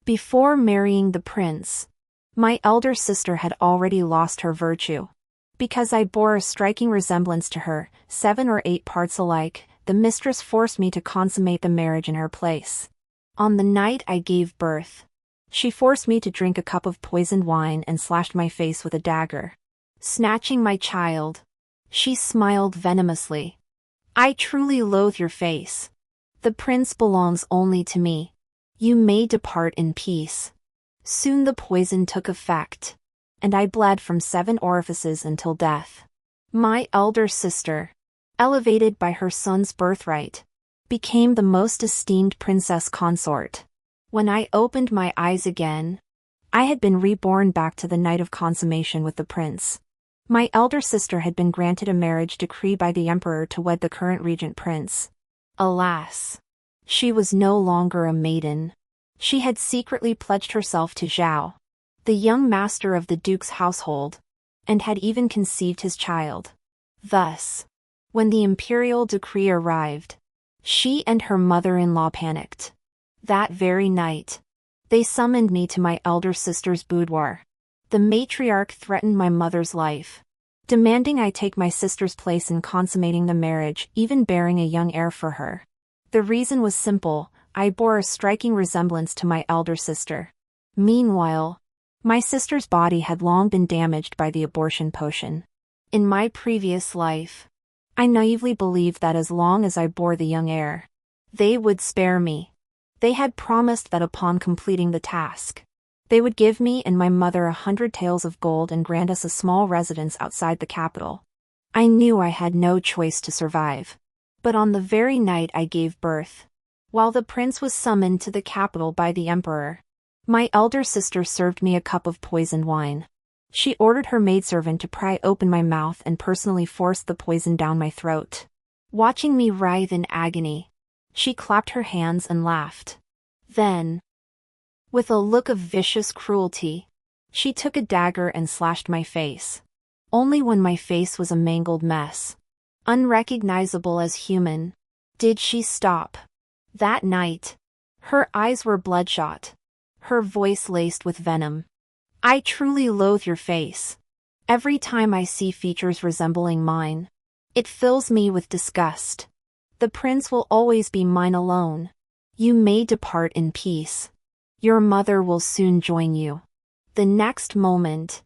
Before marrying the prince, my elder sister had already lost her virtue. Because I bore a striking resemblance to her, 7 or 8 parts alike, the mistress forced me to consummate the marriage in her place. On the night I gave birth, she forced me to drink a cup of poisoned wine and slashed my face with a dagger. Snatching my child, she smiled venomously. I truly loathe your face. The prince belongs only to me. You may depart in peace. Soon the poison took effect, and I bled from 7 orifices until death. My elder sister, elevated by her son's birthright, became the most esteemed princess consort. When I opened my eyes again, I had been reborn back to the night of consummation with the prince. My elder sister had been granted a marriage decree by the emperor to wed the current regent prince. Alas! She was no longer a maiden. She had secretly pledged herself to Zhao, the young master of the duke's household, and had even conceived his child. Thus, when the imperial decree arrived, she and her mother-in-law panicked. That very night, they summoned me to my elder sister's boudoir. The matriarch threatened my mother's life, demanding I take my sister's place in consummating the marriage, even bearing a young heir for her. The reason was simple: I bore a striking resemblance to my elder sister. Meanwhile, my sister's body had long been damaged by the abortion potion. In my previous life, I naively believed that as long as I bore the young heir, they would spare me. They had promised that upon completing the task, they would give me and my mother 100 taels of gold and grant us a small residence outside the capital. I knew I had no choice to survive. But on the very night I gave birth, while the prince was summoned to the capital by the emperor, my elder sister served me a cup of poisoned wine. She ordered her maidservant to pry open my mouth and personally forced the poison down my throat. Watching me writhe in agony, she clapped her hands and laughed. Then, with a look of vicious cruelty, she took a dagger and slashed my face. Only when my face was a mangled mess, unrecognizable as human, did she stop. That night, her eyes were bloodshot, her voice laced with venom. I truly loathe your face. Every time I see features resembling mine, it fills me with disgust. The prince will always be mine alone. You may depart in peace. Your mother will soon join you. The next moment,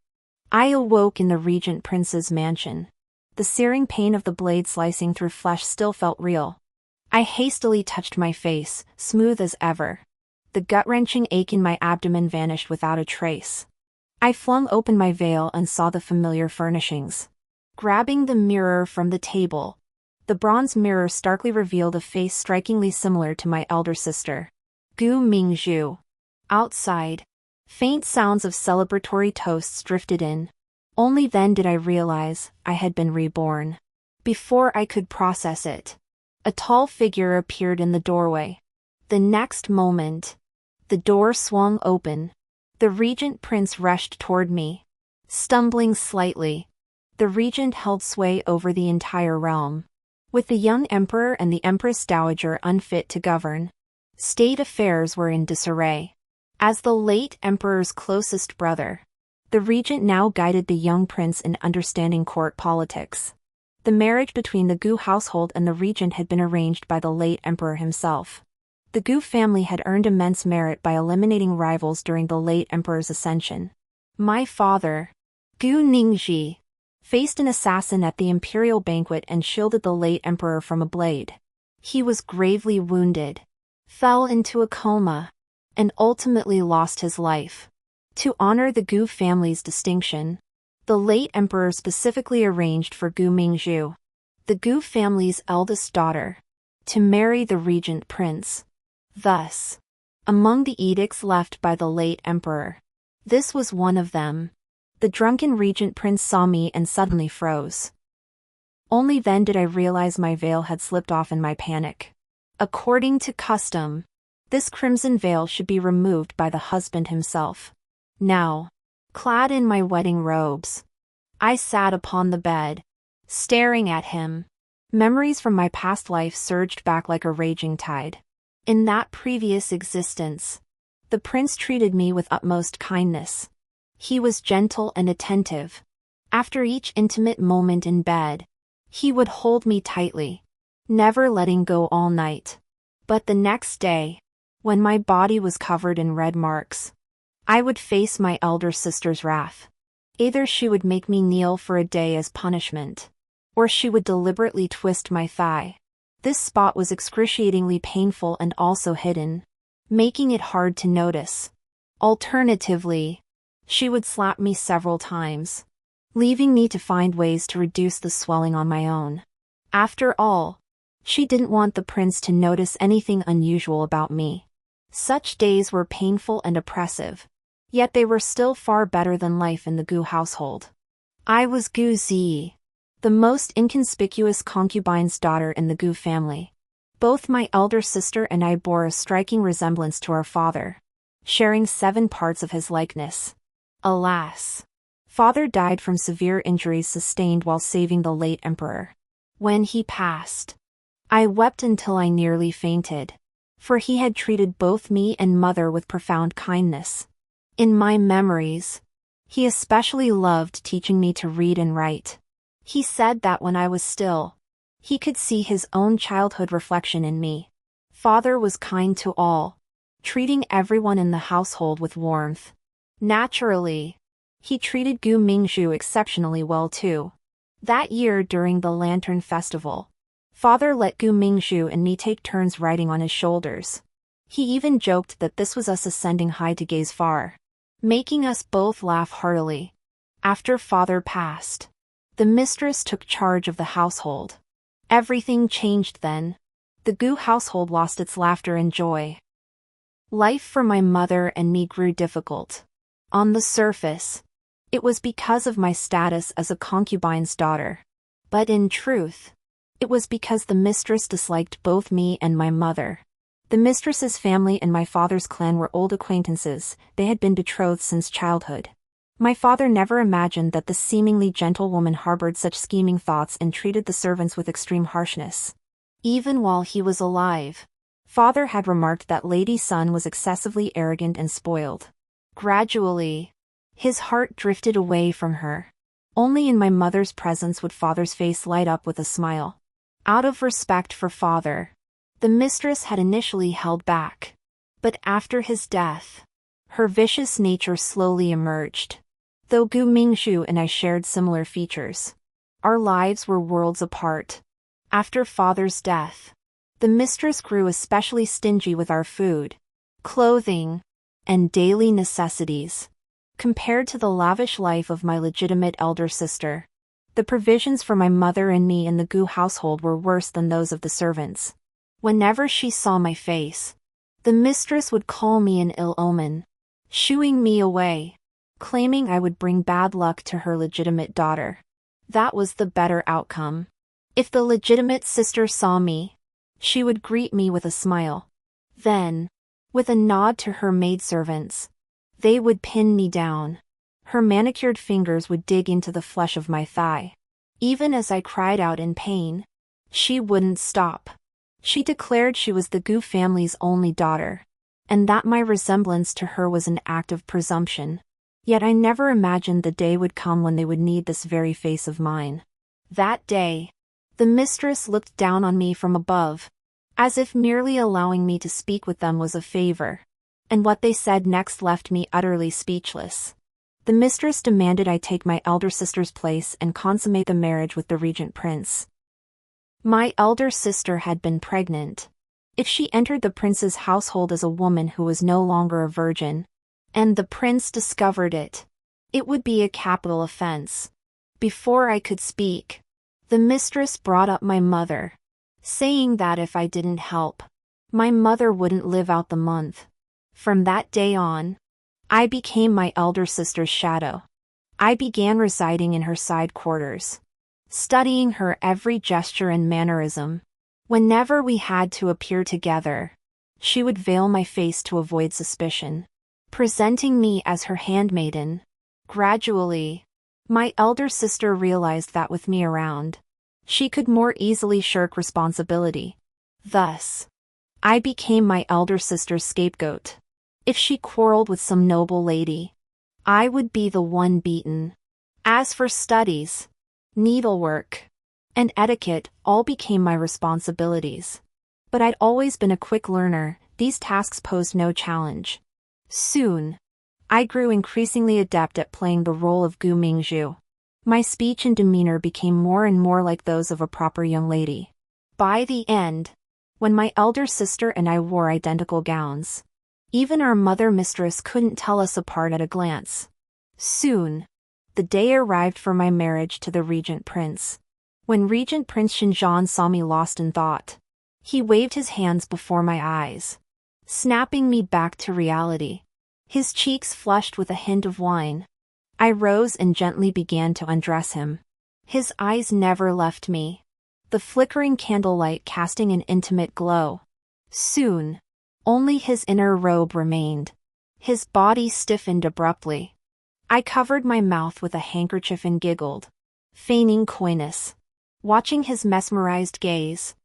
I awoke in the regent prince's mansion. The searing pain of the blade slicing through flesh still felt real. I hastily touched my face, smooth as ever. The gut-wrenching ache in my abdomen vanished without a trace. I flung open my veil and saw the familiar furnishings. Grabbing the mirror from the table, the bronze mirror starkly revealed a face strikingly similar to my elder sister, Gu Mingzhu. Outside, faint sounds of celebratory toasts drifted in. Only then did I realize I had been reborn. Before I could process it, a tall figure appeared in the doorway. The next moment, the door swung open. The regent prince rushed toward me. Stumbling slightly, the regent held sway over the entire realm. With the young emperor and the empress dowager unfit to govern, state affairs were in disarray. As the late emperor's closest brother, the regent now guided the young prince in understanding court politics. The marriage between the Gu household and the regent had been arranged by the late emperor himself. The Gu family had earned immense merit by eliminating rivals during the late emperor's ascension. My father, Gu Ningzhi, faced an assassin at the imperial banquet and shielded the late emperor from a blade. He was gravely wounded, fell into a coma, and ultimately lost his life. To honor the Gu family's distinction, the late emperor specifically arranged for Gu Mingzhu, the Gu family's eldest daughter, to marry the regent prince. Thus, among the edicts left by the late emperor, this was one of them. The drunken regent prince saw me and suddenly froze. Only then did I realize my veil had slipped off in my panic. According to custom, this crimson veil should be removed by the husband himself. Now, clad in my wedding robes, I sat upon the bed, staring at him. Memories from my past life surged back like a raging tide. In that previous existence, The prince treated me with utmost kindness. He was gentle and attentive. After each intimate moment in bed, he would hold me tightly, never letting go all night. But the next day, when my body was covered in red marks, I would face my elder sister's wrath. Either she would make me kneel for a day as punishment, or she would deliberately twist my thigh. This spot was excruciatingly painful and also hidden, making it hard to notice. Alternatively, she would slap me several times, leaving me to find ways to reduce the swelling on my own. After all, she didn't want the prince to notice anything unusual about me. Such days were painful and oppressive, yet they were still far better than life in the Gu household. I was Gu Zi, the most inconspicuous concubine's daughter in the Gu family. Both my elder sister and I bore a striking resemblance to our father, sharing 7 parts of his likeness. Alas, father died from severe injuries sustained while saving the late emperor. When he passed, I wept until I nearly fainted, for he had treated both me and mother with profound kindness. In my memories, he especially loved teaching me to read and write. He said that when I was still, he could see his own childhood reflection in me. Father was kind to all, treating everyone in the household with warmth. Naturally, he treated Gu Mingzhu exceptionally well too. That year during the Lantern Festival, father let Gu Mingzhu and me take turns riding on his shoulders. He even joked that this was us ascending high to gaze far, making us both laugh heartily. After father passed, the mistress took charge of the household. Everything changed then. The Gu household lost its laughter and joy. Life for my mother and me grew difficult. On the surface, it was because of my status as a concubine's daughter. But in truth, it was because the mistress disliked both me and my mother. The mistress's family and my father's clan were old acquaintances. They had been betrothed since childhood. My father never imagined that the seemingly gentle woman harbored such scheming thoughts and treated the servants with extreme harshness. Even while he was alive, father had remarked that Lady Sun was excessively arrogant and spoiled. Gradually, his heart drifted away from her. Only in my mother's presence would father's face light up with a smile. Out of respect for father, the mistress had initially held back. But after his death, her vicious nature slowly emerged. Though Gu Mingzhu and I shared similar features, our lives were worlds apart. After father's death, the mistress grew especially stingy with our food, clothing, and daily necessities. Compared to the lavish life of my legitimate elder sister, the provisions for my mother and me in the Gu household were worse than those of the servants. Whenever she saw my face, the mistress would call me an ill omen, shooing me away, claiming I would bring bad luck to her legitimate daughter. That was the better outcome. If the legitimate sister saw me, she would greet me with a smile. Then, with a nod to her maidservants, they would pin me down. Her manicured fingers would dig into the flesh of my thigh. Even as I cried out in pain, she wouldn't stop. She declared she was the Gu family's only daughter, and that my resemblance to her was an act of presumption. Yet I never imagined the day would come when they would need this very face of mine. That day, the mistress looked down on me from above, as if merely allowing me to speak with them was a favor. And what they said next left me utterly speechless. The mistress demanded I take my elder sister's place and consummate the marriage with the regent prince. My elder sister had been pregnant. If she entered the prince's household as a woman who was no longer a virgin, and the prince discovered it, it would be a capital offense. Before I could speak, the mistress brought up my mother, saying that if I didn't help, my mother wouldn't live out the month. From that day on, I became my elder sister's shadow. I began residing in her side quarters, studying her every gesture and mannerism. Whenever we had to appear together, she would veil my face to avoid suspicion, presenting me as her handmaiden. Gradually, my elder sister realized that with me around, she could more easily shirk responsibility. Thus, I became my elder sister's scapegoat. If she quarreled with some noble lady, I would be the one beaten. As for studies, needlework, and etiquette all became my responsibilities. But I'd always been a quick learner, these tasks posed no challenge. Soon, I grew increasingly adept at playing the role of Gu Mingzhu. My speech and demeanor became more and more like those of a proper young lady. By the end, when my elder sister and I wore identical gowns, even our mother mistress couldn't tell us apart at a glance. Soon, the day arrived for my marriage to the regent prince. When Regent Prince Xinjiang saw me lost in thought, he waved his hands before my eyes, snapping me back to reality. His cheeks flushed with a hint of wine. I rose and gently began to undress him. His eyes never left me, the flickering candlelight casting an intimate glow. Soon, only his inner robe remained. His body stiffened abruptly. I covered my mouth with a handkerchief and giggled, feigning coyness. Watching his mesmerized gaze,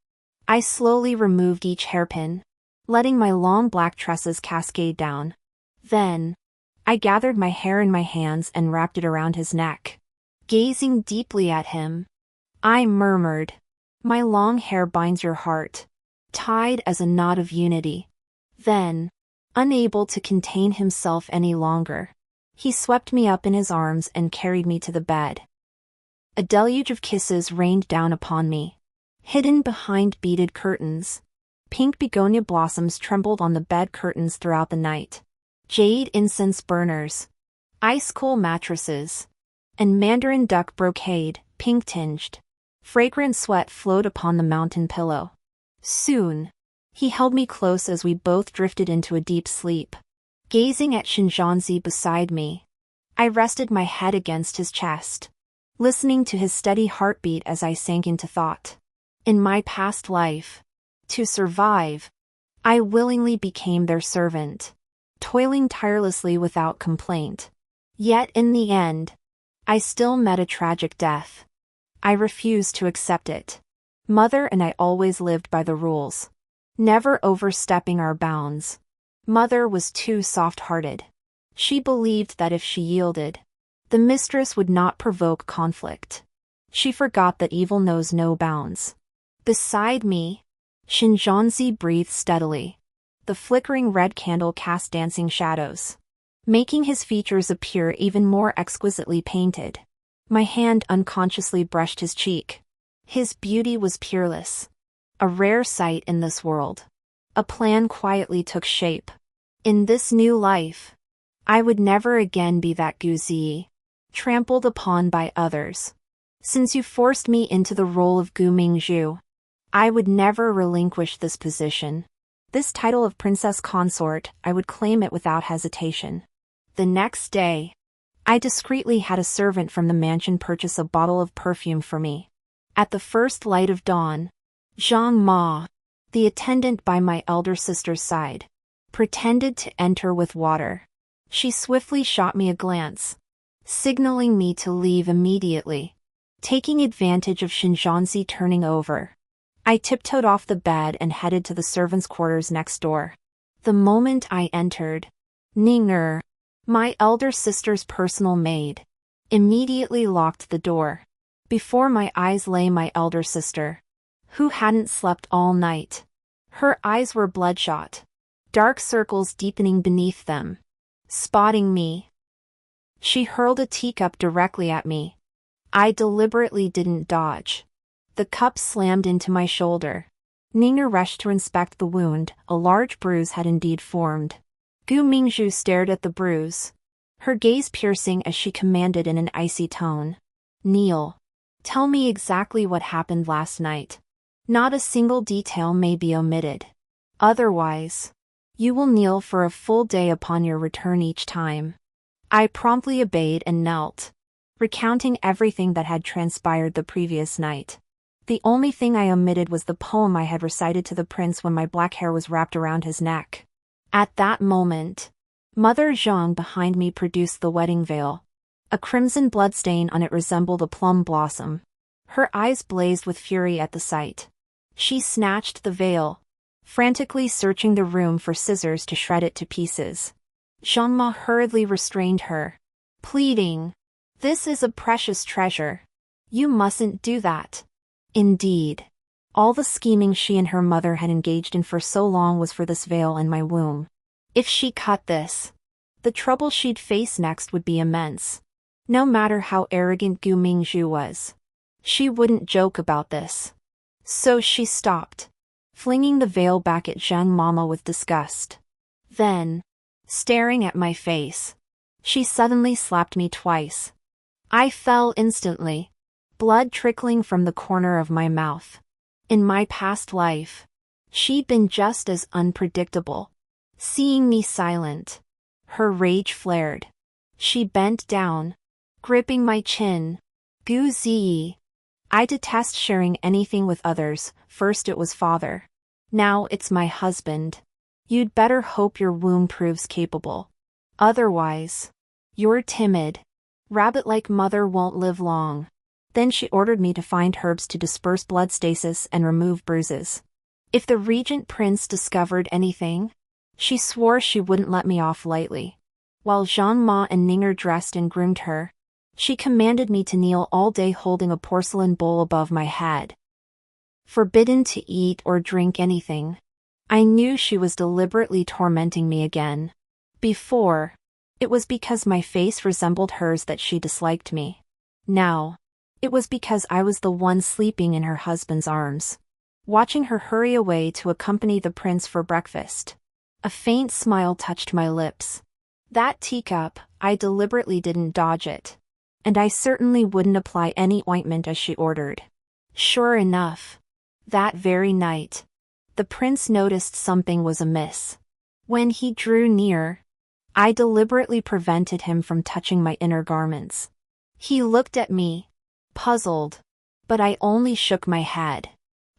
I slowly removed each hairpin, letting my long black tresses cascade down. Then, I gathered my hair in my hands and wrapped it around his neck. Gazing deeply at him, I murmured, "My long hair binds your heart, tied as a knot of unity." Then, unable to contain himself any longer, he swept me up in his arms and carried me to the bed. A deluge of kisses rained down upon me. Hidden behind beaded curtains, pink begonia blossoms trembled on the bed curtains throughout the night. Jade incense burners, ice-cool mattresses, and mandarin duck brocade, pink-tinged. Fragrant sweat flowed upon the mountain pillow. Soon, he held me close as we both drifted into a deep sleep. Gazing at Xinjiangzi beside me, I rested my head against his chest, listening to his steady heartbeat as I sank into thought. In my past life, to survive, I willingly became their servant, toiling tirelessly without complaint. Yet in the end, I still met a tragic death. I refused to accept it. Mother and I always lived by the rules, never overstepping our bounds. Mother was too soft-hearted. She believed that if she yielded, the mistress would not provoke conflict. She forgot that evil knows no bounds. Beside me, Xinjiangzi breathed steadily. The flickering red candle cast dancing shadows, making his features appear even more exquisitely painted. My hand unconsciously brushed his cheek. His beauty was peerless, a rare sight in this world. A plan quietly took shape. In this new life, I would never again be that Guzi, trampled upon by others. Since you forced me into the role of Gu Mingzhu, I would never relinquish this position. This title of princess consort, I would claim it without hesitation. The next day, I discreetly had a servant from the mansion purchase a bottle of perfume for me. At the first light of dawn, Zhang Ma, the attendant by my elder sister's side, pretended to enter with water. She swiftly shot me a glance, signaling me to leave immediately. Taking advantage of Xinjiangzi turning over, I tiptoed off the bed and headed to the servants' quarters next door. The moment I entered, Ninger, my elder sister's personal maid, immediately locked the door. Before my eyes lay my elder sister, who hadn't slept all night. Her eyes were bloodshot, dark circles deepening beneath them. Spotting me, she hurled a teacup directly at me. I deliberately didn't dodge. The cup slammed into my shoulder. Ninger rushed to inspect the wound. A large bruise had indeed formed. Gu Mingzhu stared at the bruise, her gaze piercing as she commanded in an icy tone. "Kneel. Tell me exactly what happened last night. Not a single detail may be omitted. Otherwise, you will kneel for a full day upon your return each time." I promptly obeyed and knelt, recounting everything that had transpired the previous night. The only thing I omitted was the poem I had recited to the prince when my black hair was wrapped around his neck. At that moment, Mother Zhang behind me produced the wedding veil. A crimson bloodstain on it resembled a plum blossom. Her eyes blazed with fury at the sight. She snatched the veil, frantically searching the room for scissors to shred it to pieces. Jeanne hurriedly restrained her, pleading, "This is a precious treasure. You mustn't do that." Indeed, all the scheming she and her mother had engaged in for so long was for this veil in my womb. If she cut this, the trouble she'd face next would be immense. No matter how arrogant Gu Mingzhu was, she wouldn't joke about this. So she stopped, flinging the veil back at Jeanne Mama with disgust. Then, staring at my face, she suddenly slapped me twice. I fell instantly, blood trickling from the corner of my mouth. In my past life, she'd been just as unpredictable. Seeing me silent, her rage flared. She bent down, gripping my chin. "Gu Ziyi, I detest sharing anything with others. First it was father. Now it's my husband. You'd better hope your womb proves capable. Otherwise, your timid, rabbit-like mother won't live long." Then she ordered me to find herbs to disperse blood stasis and remove bruises. If the regent prince discovered anything, she swore she wouldn't let me off lightly. While Jeanne Ma and Ninger dressed and groomed her, she commanded me to kneel all day holding a porcelain bowl above my head. Forbidden to eat or drink anything. I knew she was deliberately tormenting me again. Before, it was because my face resembled hers that she disliked me. Now, it was because I was the one sleeping in her husband's arms, watching her hurry away to accompany the prince for breakfast. A faint smile touched my lips. That teacup, I deliberately didn't dodge it. And I certainly wouldn't apply any ointment as she ordered. Sure enough, that very night, the prince noticed something was amiss. When he drew near, I deliberately prevented him from touching my inner garments. He looked at me, puzzled, but I only shook my head.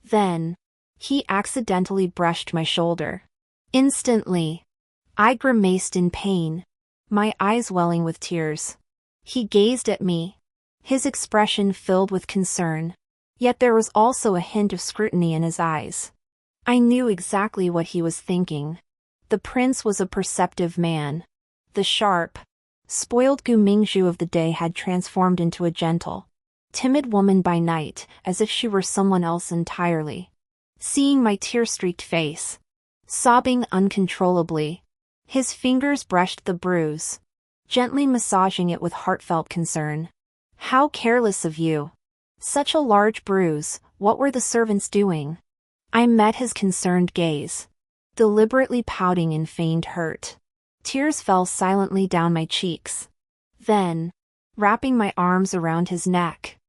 Then, he accidentally brushed my shoulder. Instantly, I grimaced in pain, my eyes welling with tears. He gazed at me, his expression filled with concern, yet there was also a hint of scrutiny in his eyes. I knew exactly what he was thinking. The prince was a perceptive man. The sharp, spoiled Gu Mingzhu of the day had transformed into a gentle, timid woman by night, as if she were someone else entirely. Seeing my tear-streaked face, sobbing uncontrollably, his fingers brushed the bruise, gently massaging it with heartfelt concern. "How careless of you. Such a large bruise, what were the servants doing?" I met his concerned gaze, deliberately pouting in feigned hurt. Tears fell silently down my cheeks. Then, wrapping my arms around his neck,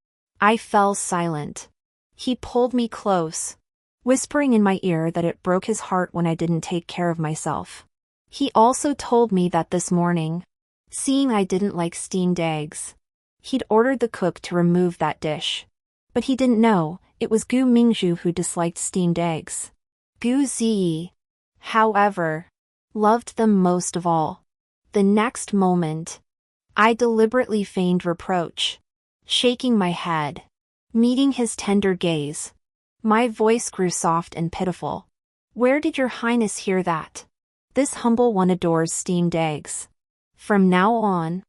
I fell silent. He pulled me close, whispering in my ear that it broke his heart when I didn't take care of myself. He also told me that this morning, seeing I didn't like steamed eggs, he'd ordered the cook to remove that dish. But he didn't know, it was Gu Mingzhu who disliked steamed eggs. Gu Ziyi, however, loved them most of all. The next moment, I deliberately feigned reproach, shaking my head. Meeting his tender gaze, my voice grew soft and pitiful. "Where did your highness hear that? This humble one adores steamed eggs. From now on,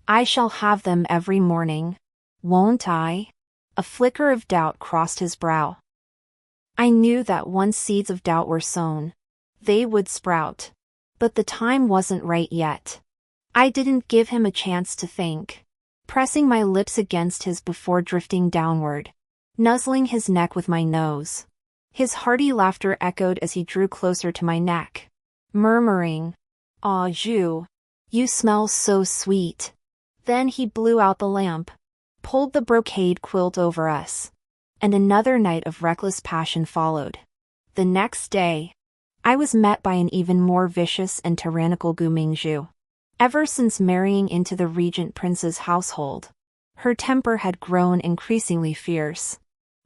I shall have them every morning, won't I?" A flicker of doubt crossed his brow. I knew that once seeds of doubt were sown, they would sprout. But the time wasn't right yet. I didn't give him a chance to think, pressing my lips against his before drifting downward, nuzzling his neck with my nose. His hearty laughter echoed as he drew closer to my neck, murmuring, "Ah, Zhu, you smell so sweet." Then he blew out the lamp, pulled the brocade quilt over us, and another night of reckless passion followed. The next day, I was met by an even more vicious and tyrannical Gu Mingzhu. Ever since marrying into the regent prince's household, her temper had grown increasingly fierce.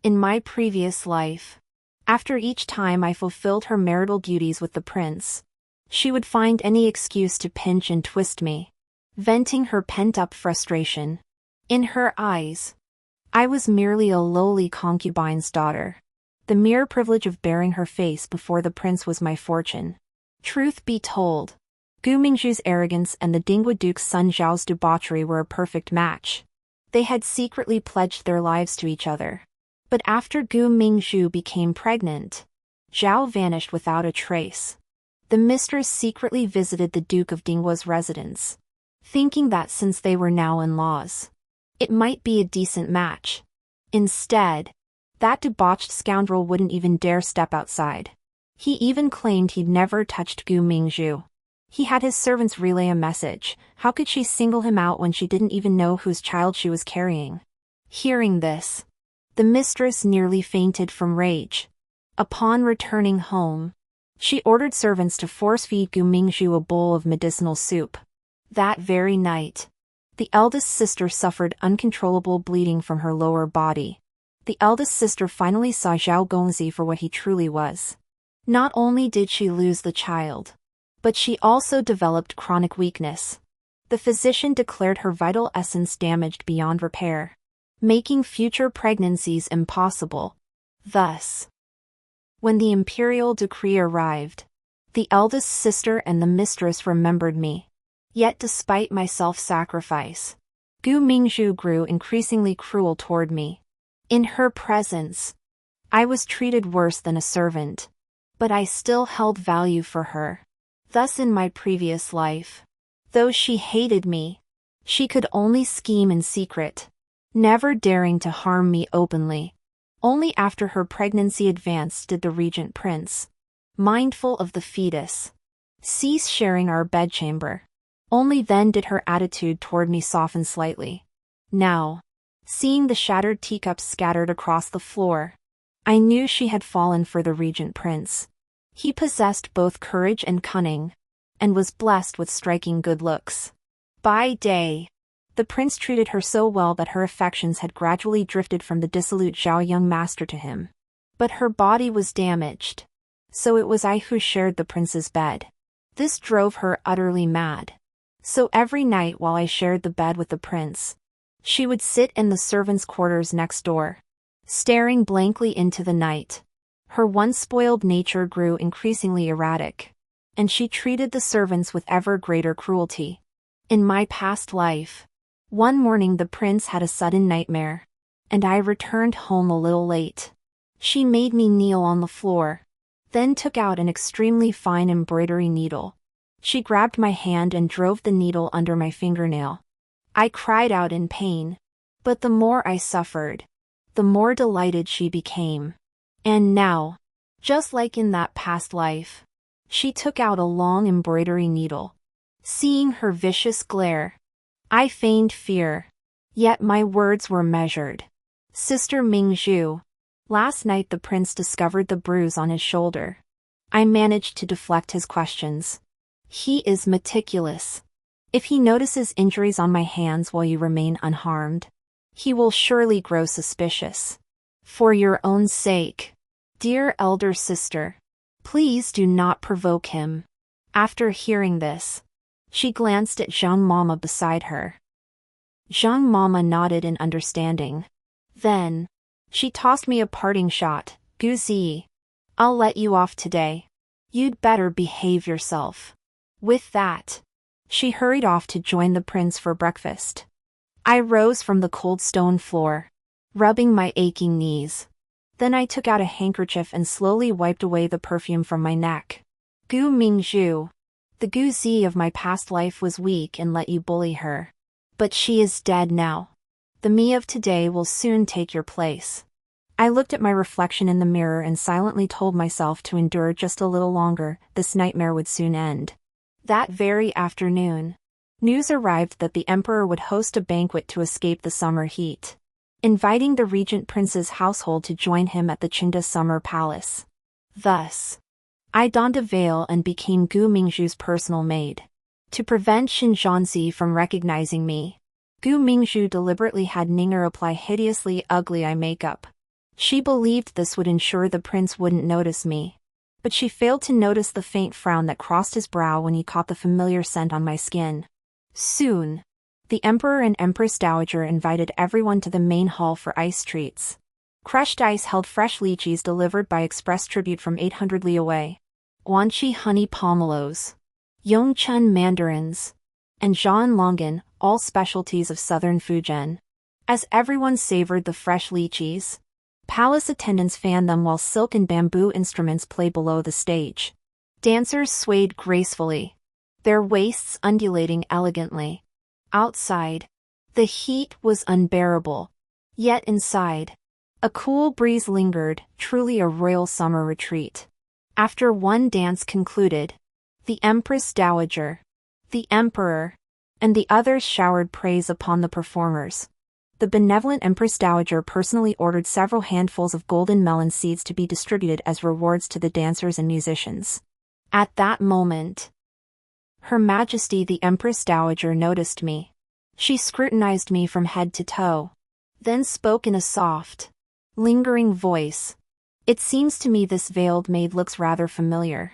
In my previous life, after each time I fulfilled her marital duties with the prince, she would find any excuse to pinch and twist me, venting her pent-up frustration. In her eyes, I was merely a lowly concubine's daughter. The mere privilege of bearing her face before the prince was my fortune. Truth be told, Gu Mingzhu's arrogance and the Dingwa Duke's son Zhao's debauchery were a perfect match. They had secretly pledged their lives to each other. But after Gu Mingzhu became pregnant, Zhao vanished without a trace. The mistress secretly visited the Duke of Dingwa's residence, thinking that since they were now in-laws, it might be a decent match. Instead, that debauched scoundrel wouldn't even dare step outside. He even claimed he'd never touched Gu Mingzhu. He had his servants relay a message. How could she single him out when she didn't even know whose child she was carrying? Hearing this, the mistress nearly fainted from rage. Upon returning home, she ordered servants to force-feed Gu Mingzhu a bowl of medicinal soup. That very night, the eldest sister suffered uncontrollable bleeding from her lower body. The eldest sister finally saw Zhao Gongzi for what he truly was. Not only did she lose the child, but she also developed chronic weakness. The physician declared her vital essence damaged beyond repair, making future pregnancies impossible. Thus, when the imperial decree arrived, the eldest sister and the mistress remembered me. Yet despite my self-sacrifice, Gu Mingzhu grew increasingly cruel toward me. In her presence, I was treated worse than a servant, but I still held value for her. Thus in my previous life, though she hated me, she could only scheme in secret, never daring to harm me openly. Only after her pregnancy advanced did the regent prince, mindful of the fetus, cease sharing our bedchamber. Only then did her attitude toward me soften slightly. Now, seeing the shattered teacups scattered across the floor, I knew she had fallen for the regent prince. He possessed both courage and cunning, and was blessed with striking good looks. By day, the prince treated her so well that her affections had gradually drifted from the dissolute Zhao young master to him. But her body was damaged, so it was I who shared the prince's bed. This drove her utterly mad. So every night while I shared the bed with the prince, she would sit in the servants' quarters next door, staring blankly into the night. Her once spoiled nature grew increasingly erratic, and she treated the servants with ever greater cruelty. In my past life, one morning the prince had a sudden nightmare, and I returned home a little late. She made me kneel on the floor, then took out an extremely fine embroidery needle. She grabbed my hand and drove the needle under my fingernail. I cried out in pain, but the more I suffered, the more delighted she became. And now, just like in that past life, she took out a long embroidery needle. Seeing her vicious glare, I feigned fear, yet my words were measured. Sister Mingzhu, last night the prince discovered the bruise on his shoulder. I managed to deflect his questions. He is meticulous. If he notices injuries on my hands while you remain unharmed, he will surely grow suspicious. For your own sake, dear elder sister, please do not provoke him. After hearing this, she glanced at Zhang Mama beside her. Zhang Mama nodded in understanding. Then, she tossed me a parting shot. Gu Zi, I'll let you off today. You'd better behave yourself. With that, she hurried off to join the prince for breakfast. I rose from the cold stone floor, rubbing my aching knees. Then I took out a handkerchief and slowly wiped away the perfume from my neck. Gu Mingzhu, the Gu Zi of my past life was weak and let you bully her. But she is dead now. The me of today will soon take your place. I looked at my reflection in the mirror and silently told myself to endure just a little longer. This nightmare would soon end. That very afternoon, news arrived that the emperor would host a banquet to escape the summer heat, inviting the regent prince's household to join him at the Chinda summer palace. Thus, I donned a veil and became Gu Mingzhu's personal maid. To prevent Xin Zhanzi from recognizing me, Gu Mingzhu deliberately had Ninger apply hideously ugly eye makeup. She believed this would ensure the prince wouldn't notice me. But she failed to notice the faint frown that crossed his brow when he caught the familiar scent on my skin. Soon, the emperor and empress dowager invited everyone to the main hall for ice treats. Crushed ice held fresh lychees delivered by express tribute from 800 li away. Guanxi honey pomelos. Yongchun mandarins. And Zhanlongan, all specialties of southern Fujian. As everyone savored the fresh lychees, palace attendants fanned them while silk and bamboo instruments played below the stage. Dancers swayed gracefully, their waists undulating elegantly. Outside, the heat was unbearable. Yet inside, a cool breeze lingered, truly a royal summer retreat. After one dance concluded, the Empress Dowager, the Emperor, and the others showered praise upon the performers. The benevolent Empress Dowager personally ordered several handfuls of golden melon seeds to be distributed as rewards to the dancers and musicians. At that moment, Her Majesty the Empress Dowager noticed me. She scrutinized me from head to toe, then spoke in a soft, lingering voice. It seems to me this veiled maid looks rather familiar.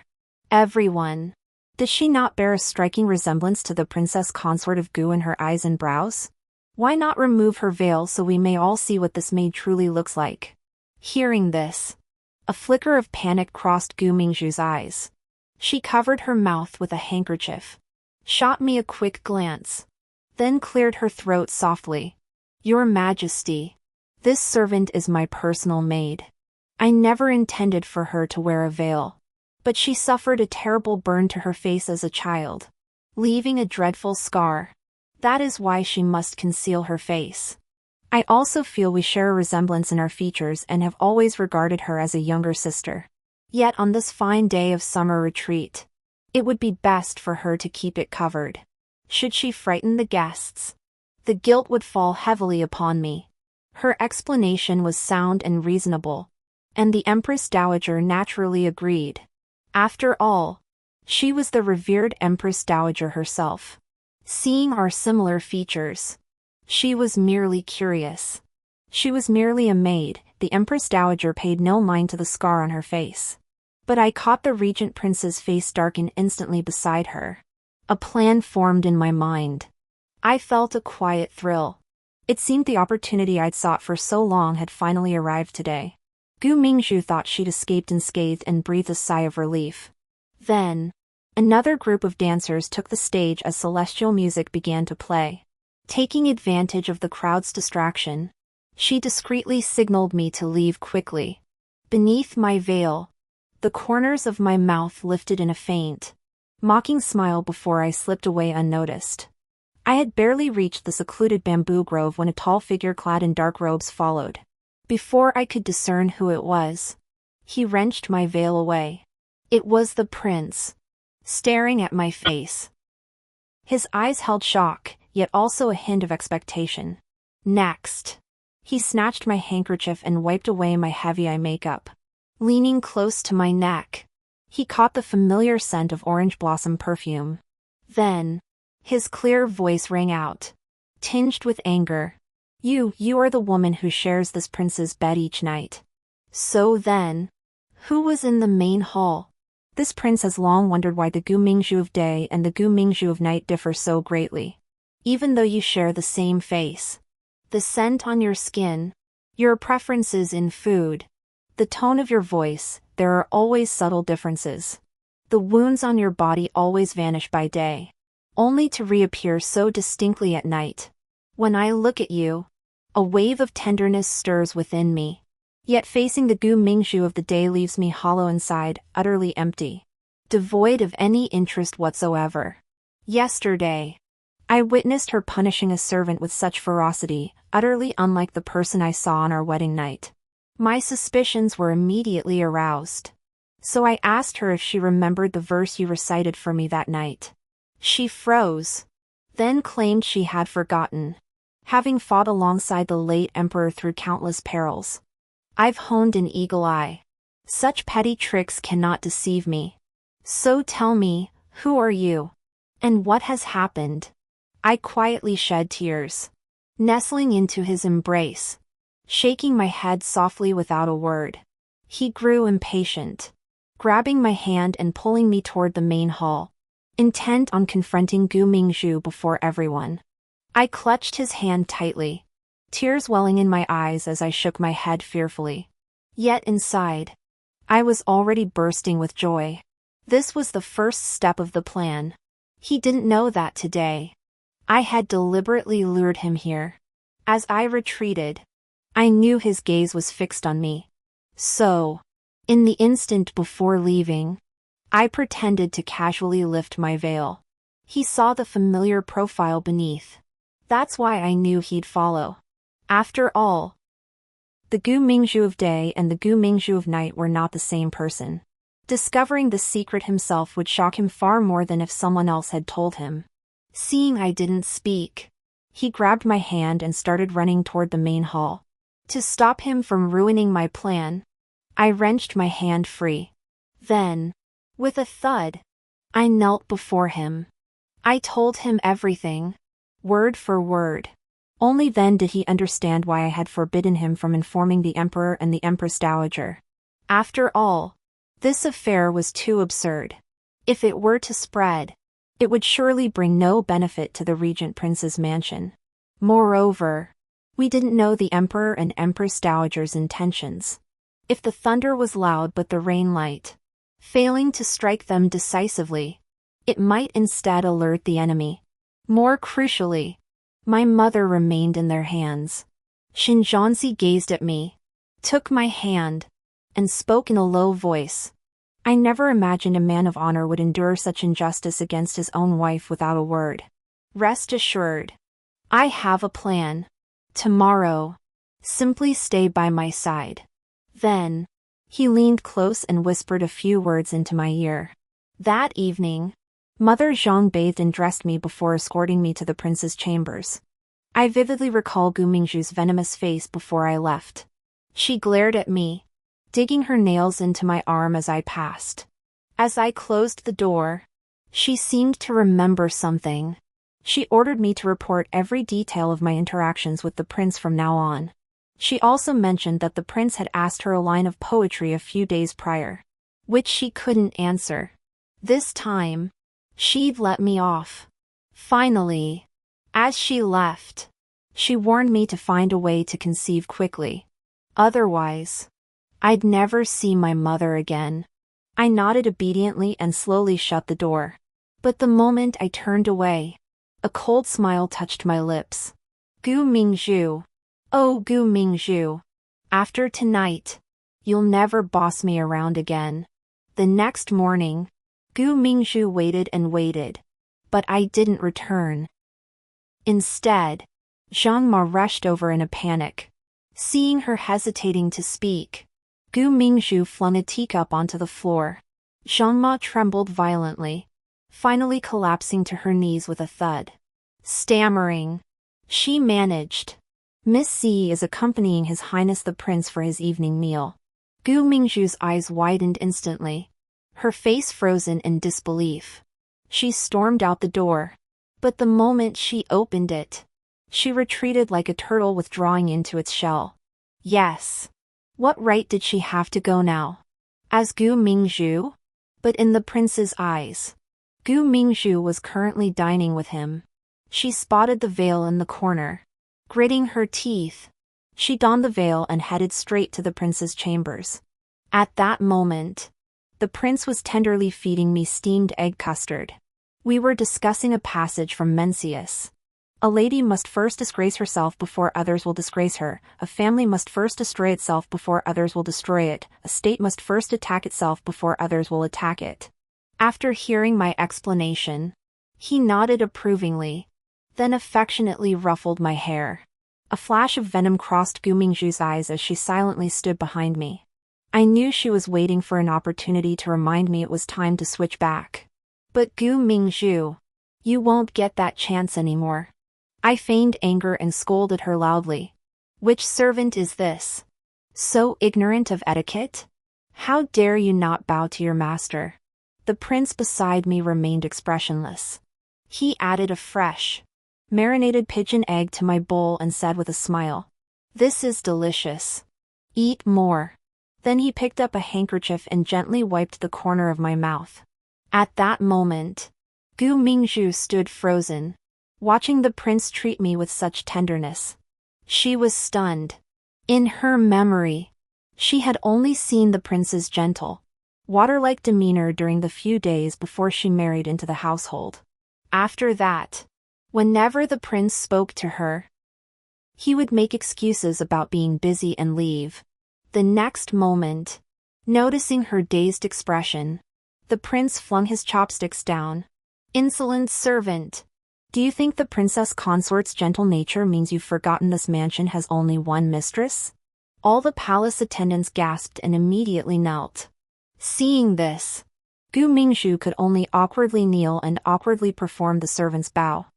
Everyone. Does she not bear a striking resemblance to the princess consort of Gu in her eyes and brows? Why not remove her veil so we may all see what this maid truly looks like? Hearing this, a flicker of panic crossed Gu Mingzhu's eyes. She covered her mouth with a handkerchief, shot me a quick glance, then cleared her throat softly. Your Majesty, this servant is my personal maid. I never intended for her to wear a veil, but she suffered a terrible burn to her face as a child, leaving a dreadful scar. That is why she must conceal her face. I also feel we share a resemblance in our features and have always regarded her as a younger sister. Yet on this fine day of summer retreat, it would be best for her to keep it covered. Should she frighten the guests, the guilt would fall heavily upon me. Her explanation was sound and reasonable, and the Empress Dowager naturally agreed. After all, she was the revered Empress Dowager herself. Seeing our similar features, she was merely curious. She was merely a maid. The Empress Dowager paid no mind to the scar on her face. But I caught the regent prince's face darken instantly beside her. A plan formed in my mind. I felt a quiet thrill. It seemed the opportunity I'd sought for so long had finally arrived today. Gu Mingzhu thought she'd escaped unscathed and breathed a sigh of relief. Then, another group of dancers took the stage as celestial music began to play. Taking advantage of the crowd's distraction, she discreetly signaled me to leave quickly. Beneath my veil, the corners of my mouth lifted in a faint, mocking smile before I slipped away unnoticed. I had barely reached the secluded bamboo grove when a tall figure clad in dark robes followed. Before I could discern who it was, he wrenched my veil away. It was the prince, staring at my face. His eyes held shock, yet also a hint of expectation. Next, he snatched my handkerchief and wiped away my heavy eye makeup. Leaning close to my neck, he caught the familiar scent of orange blossom perfume. Then, his clear voice rang out, tinged with anger. You are the woman who shares this prince's bed each night. So then, who was in the main hall? This prince has long wondered why the Gu Mingzhu of day and the Gu Mingzhu of night differ so greatly. Even though you share the same face, the scent on your skin, your preferences in food, the tone of your voice, there are always subtle differences. The wounds on your body always vanish by day, only to reappear so distinctly at night. When I look at you, a wave of tenderness stirs within me. Yet facing the Gu Mingzhu of the day leaves me hollow inside, utterly empty, devoid of any interest whatsoever. Yesterday, I witnessed her punishing a servant with such ferocity, utterly unlike the person I saw on our wedding night. My suspicions were immediately aroused. So I asked her if she remembered the verse you recited for me that night. She froze, then claimed she had forgotten, having fought alongside the late emperor through countless perils. I've honed an eagle eye. Such petty tricks cannot deceive me. So tell me, who are you? And what has happened? I quietly shed tears, nestling into his embrace, shaking my head softly without a word. He grew impatient, grabbing my hand and pulling me toward the main hall, intent on confronting Gu Mingzhu before everyone. I clutched his hand tightly, tears welling in my eyes as I shook my head fearfully. Yet inside, I was already bursting with joy. This was the first step of the plan. He didn't know that today I had deliberately lured him here. As I retreated, I knew his gaze was fixed on me. So, in the instant before leaving, I pretended to casually lift my veil. He saw the familiar profile beneath. That's why I knew he'd follow. After all, the Gu Mingzhu of day and the Gu Mingzhu of night were not the same person. Discovering the secret himself would shock him far more than if someone else had told him. Seeing I didn't speak, he grabbed my hand and started running toward the main hall. To stop him from ruining my plan, I wrenched my hand free. Then, with a thud, I knelt before him. I told him everything, word for word. Only then did he understand why I had forbidden him from informing the Emperor and the Empress Dowager. After all, this affair was too absurd. If it were to spread, it would surely bring no benefit to the Regent Prince's mansion. Moreover, we didn't know the Emperor and Empress Dowager's intentions. If the thunder was loud but the rain light, failing to strike them decisively, it might instead alert the enemy. More crucially, my mother remained in their hands. Xinjiangzi gazed at me, took my hand, and spoke in a low voice. I never imagined a man of honor would endure such injustice against his own wife without a word. Rest assured, I have a plan. Tomorrow, simply stay by my side. Then, he leaned close and whispered a few words into my ear. That evening, Mother Zhang bathed and dressed me before escorting me to the prince's chambers. I vividly recall Gu Mingzhu's venomous face before I left. She glared at me, digging her nails into my arm as I passed. As I closed the door, she seemed to remember something. She ordered me to report every detail of my interactions with the prince from now on. She also mentioned that the prince had asked her a line of poetry a few days prior, which she couldn't answer. This time, she'd let me off. Finally, as she left, she warned me to find a way to conceive quickly. Otherwise, I'd never see my mother again. I nodded obediently and slowly shut the door. But the moment I turned away, a cold smile touched my lips. Gu Mingzhu. Oh, Gu Mingzhu. After tonight, you'll never boss me around again. The next morning, Gu Mingzhu waited and waited, but I didn't return. Instead, Zhang Ma rushed over in a panic. Seeing her hesitating to speak, Gu Mingzhu flung a teacup onto the floor. Zhang Ma trembled violently, finally collapsing to her knees with a thud. Stammering, she managed. Miss C is accompanying His Highness the Prince for his evening meal. Gu Mingzhu's eyes widened instantly, her face frozen in disbelief. She stormed out the door. But the moment she opened it, she retreated like a turtle withdrawing into its shell. Yes. What right did she have to go now? As Gu Mingzhu? But in the prince's eyes, Gu Mingzhu was currently dining with him. She spotted the veil in the corner. Gritting her teeth, she donned the veil and headed straight to the prince's chambers. At that moment, the prince was tenderly feeding me steamed egg custard. We were discussing a passage from Mencius. A lady must first disgrace herself before others will disgrace her. A family must first destroy itself before others will destroy it. A state must first attack itself before others will attack it. After hearing my explanation, he nodded approvingly, then affectionately ruffled my hair. A flash of venom crossed Gu Mingzhu's eyes as she silently stood behind me. I knew she was waiting for an opportunity to remind me it was time to switch back. But Gu Mingzhu, you won't get that chance anymore. I feigned anger and scolded her loudly. Which servant is this? So ignorant of etiquette? How dare you not bow to your master? The prince beside me remained expressionless. He added a fresh, marinated pigeon egg to my bowl and said with a smile, "This is delicious. Eat more." Then he picked up a handkerchief and gently wiped the corner of my mouth. At that moment, Gu Mingzhu stood frozen, watching the prince treat me with such tenderness. She was stunned. In her memory, she had only seen the prince's gentle, water-like demeanor during the few days before she married into the household. After that, whenever the prince spoke to her, he would make excuses about being busy and leave. The next moment, noticing her dazed expression, the prince flung his chopsticks down. Insolent servant! Do you think the princess consort's gentle nature means you've forgotten this mansion has only one mistress? All the palace attendants gasped and immediately knelt. Seeing this, Gu Mingzhu could only awkwardly kneel and awkwardly perform the servant's bow.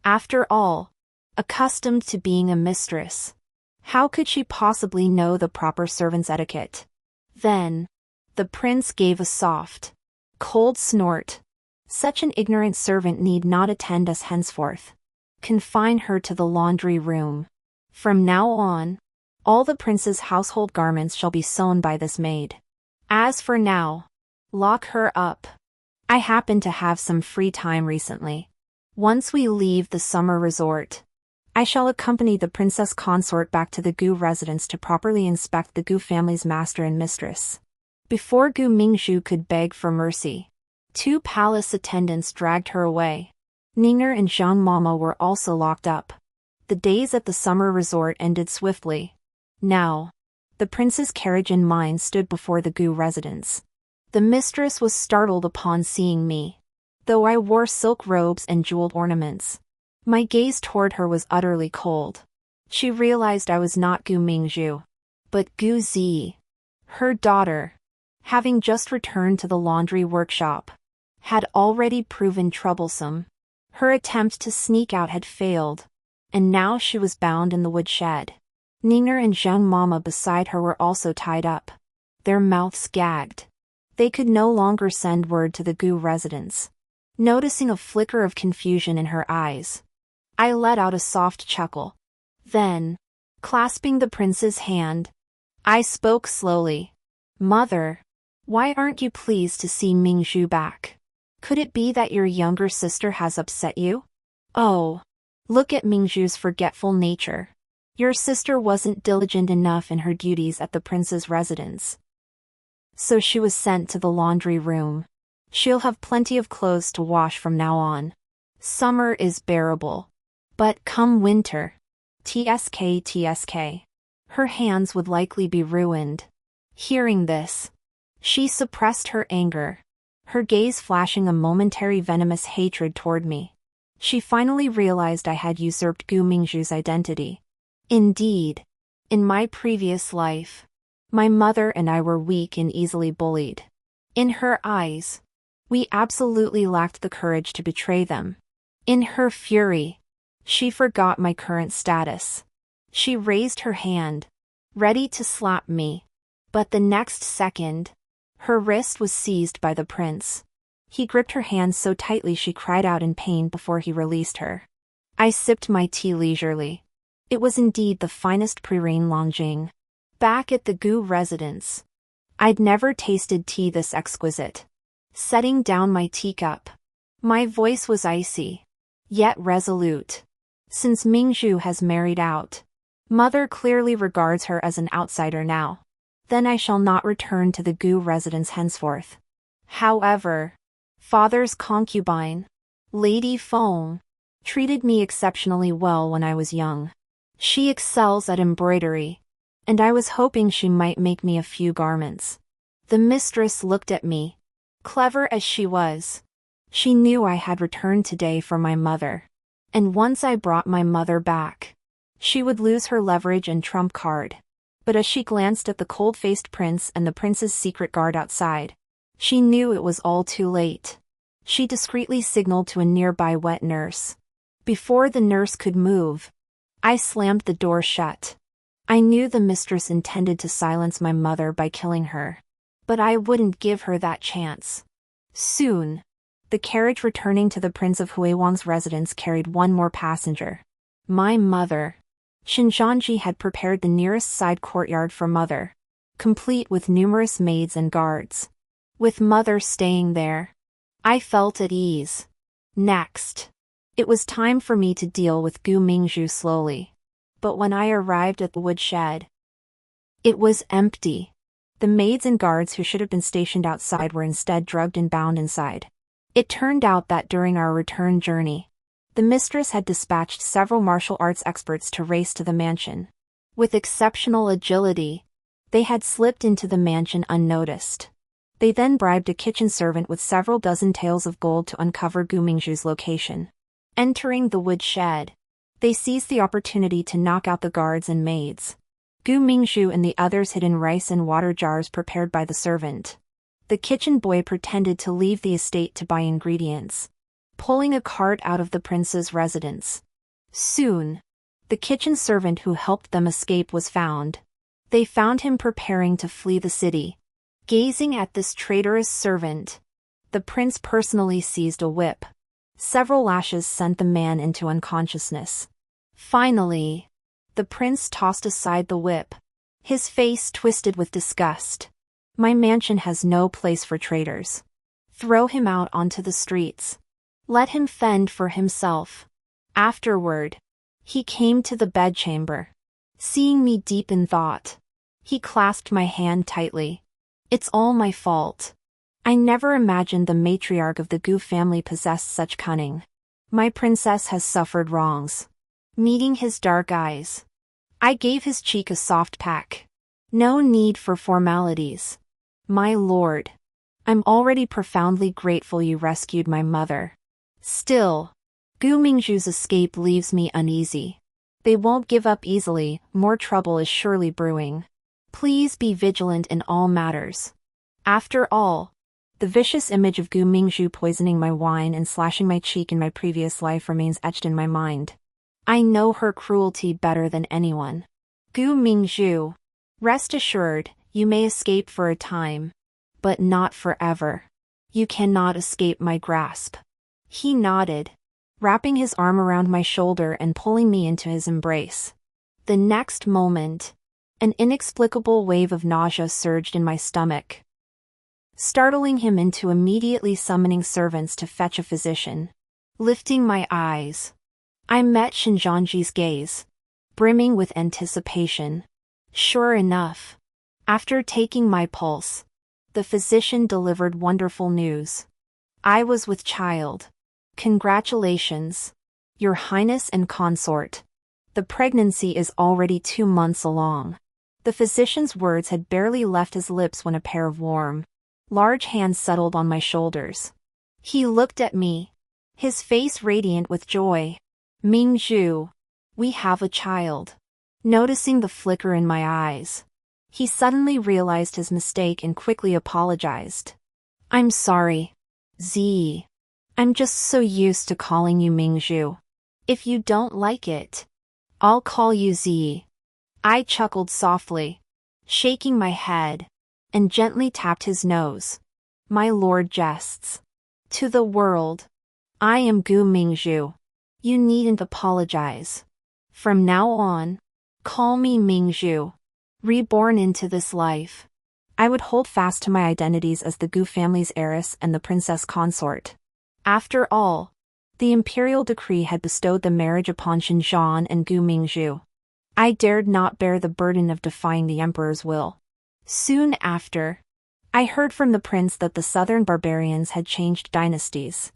After all, accustomed to being a mistress, how could she possibly know the proper servant's etiquette? Then, the prince gave a soft, cold snort. Such an ignorant servant need not attend us henceforth. Confine her to the laundry room. From now on, all the prince's household garments shall be sewn by this maid. As for now, lock her up. I happen to have some free time recently. Once we leave the summer resort, I shall accompany the princess consort back to the Gu residence to properly inspect the Gu family's master and mistress. Before Gu Mingzhu could beg for mercy, 2 palace attendants dragged her away. Ning'er and Zhang Mama were also locked up. The days at the summer resort ended swiftly. Now, the prince's carriage and mine stood before the Gu residence. The mistress was startled upon seeing me. Though I wore silk robes and jeweled ornaments, my gaze toward her was utterly cold. She realized I was not Gu Mingzhu, but Gu Zi. Her daughter, having just returned to the laundry workshop, had already proven troublesome. Her attempt to sneak out had failed, and now she was bound in the woodshed. Ning'er and Zhang Mama beside her were also tied up, their mouths gagged. They could no longer send word to the Gu residence. Noticing a flicker of confusion in her eyes, I let out a soft chuckle. Then, clasping the prince's hand, I spoke slowly. Mother, why aren't you pleased to see Mingzhu back? Could it be that your younger sister has upset you? Oh, look at Mingzhu's forgetful nature. Your sister wasn't diligent enough in her duties at the prince's residence, so she was sent to the laundry room. She'll have plenty of clothes to wash from now on. Summer is bearable, but come winter, tsk, her hands would likely be ruined. Hearing this, she suppressed her anger, her gaze flashing a momentary venomous hatred toward me. She finally realized I had usurped Gu Mingzhu's identity. Indeed, in my previous life, my mother and I were weak and easily bullied. In her eyes, we absolutely lacked the courage to betray them. In her fury, she forgot my current status. She raised her hand, ready to slap me. But the next second, her wrist was seized by the prince. He gripped her hand so tightly she cried out in pain before he released her. I sipped my tea leisurely. It was indeed the finest Prirain Longjing. Back at the Gu residence, I'd never tasted tea this exquisite. Setting down my teacup, my voice was icy, yet resolute. Since Mingzhu has married out, Mother clearly regards her as an outsider now. Then I shall not return to the Gu residence henceforth. However, Father's concubine, Lady Feng, treated me exceptionally well when I was young. She excels at embroidery, and I was hoping she might make me a few garments. The mistress looked at me. Clever as she was, she knew I had returned today for my mother. And once I brought my mother back, she would lose her leverage and trump card. But as she glanced at the cold-faced prince and the prince's secret guard outside, she knew it was all too late. She discreetly signaled to a nearby wet nurse. Before the nurse could move, I slammed the door shut. I knew the mistress intended to silence my mother by killing her, but I wouldn't give her that chance. Soon, the carriage returning to the Prince of Huiwang's residence carried one more passenger. My mother. Xinjiangji had prepared the nearest side courtyard for Mother, complete with numerous maids and guards. With Mother staying there, I felt at ease. Next, it was time for me to deal with Gu Mingzhu slowly. But when I arrived at the woodshed, it was empty. The maids and guards who should have been stationed outside were instead drugged and bound inside. It turned out that during our return journey, the mistress had dispatched several martial arts experts to race to the mansion. With exceptional agility, they had slipped into the mansion unnoticed. They then bribed a kitchen servant with several dozen taels of gold to uncover Gu Mingzhu's location. Entering the woodshed, they seized the opportunity to knock out the guards and maids. Gu Mingzhu and the others hid in rice and water jars prepared by the servant. The kitchen boy pretended to leave the estate to buy ingredients, pulling a cart out of the prince's residence. Soon, the kitchen servant who helped them escape was found. They found him preparing to flee the city. Gazing at this traitorous servant, the prince personally seized a whip. Several lashes sent the man into unconsciousness. Finally, the prince tossed aside the whip, his face twisted with disgust. My mansion has no place for traitors. Throw him out onto the streets. Let him fend for himself. Afterward, he came to the bedchamber. Seeing me deep in thought, he clasped my hand tightly. It's all my fault. I never imagined the matriarch of the Gu family possessed such cunning. My princess has suffered wrongs. Meeting his dark eyes, I gave his cheek a soft peck. No need for formalities. My lord, I'm already profoundly grateful you rescued my mother. Still, Gu Mingzhu's escape leaves me uneasy. They won't give up easily, more trouble is surely brewing. Please be vigilant in all matters. After all, the vicious image of Gu Mingzhu poisoning my wine and slashing my cheek in my previous life remains etched in my mind. I know her cruelty better than anyone. Gu Mingzhu, rest assured, you may escape for a time, but not forever. You cannot escape my grasp. He nodded, wrapping his arm around my shoulder and pulling me into his embrace. The next moment, an inexplicable wave of nausea surged in my stomach, startling him into immediately summoning servants to fetch a physician. Lifting my eyes, I met Shinzhanji's gaze, brimming with anticipation. Sure enough, after taking my pulse, the physician delivered wonderful news. I was with child. Congratulations, Your Highness and consort. The pregnancy is already 2 months along. The physician's words had barely left his lips when a pair of warm, large hands settled on my shoulders. He looked at me, his face radiant with joy. Mingzhu, we have a child. Noticing the flicker in my eyes, he suddenly realized his mistake and quickly apologized. I'm sorry, Z. I'm just so used to calling you Mingzhu. If you don't like it, I'll call you Z. I chuckled softly, shaking my head, and gently tapped his nose. My lord jests. To the world, I am Gu Mingzhu. You needn't apologize. From now on, call me Mingzhu. Reborn into this life, I would hold fast to my identities as the Gu family's heiress and the princess consort. After all, the imperial decree had bestowed the marriage upon Xinjiang and Gu Mingzhu. I dared not bear the burden of defying the emperor's will. Soon after, I heard from the prince that the southern barbarians had changed dynasties.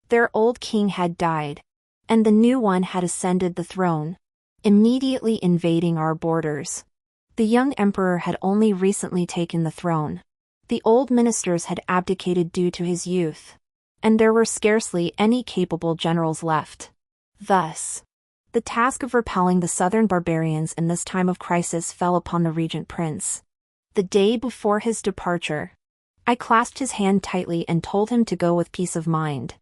Their old king had died, and the new one had ascended the throne, immediately invading our borders. The young emperor had only recently taken the throne. The old ministers had abdicated due to his youth, and there were scarcely any capable generals left. Thus, the task of repelling the southern barbarians in this time of crisis fell upon the regent prince. The day before his departure, I clasped his hand tightly and told him to go with peace of mind.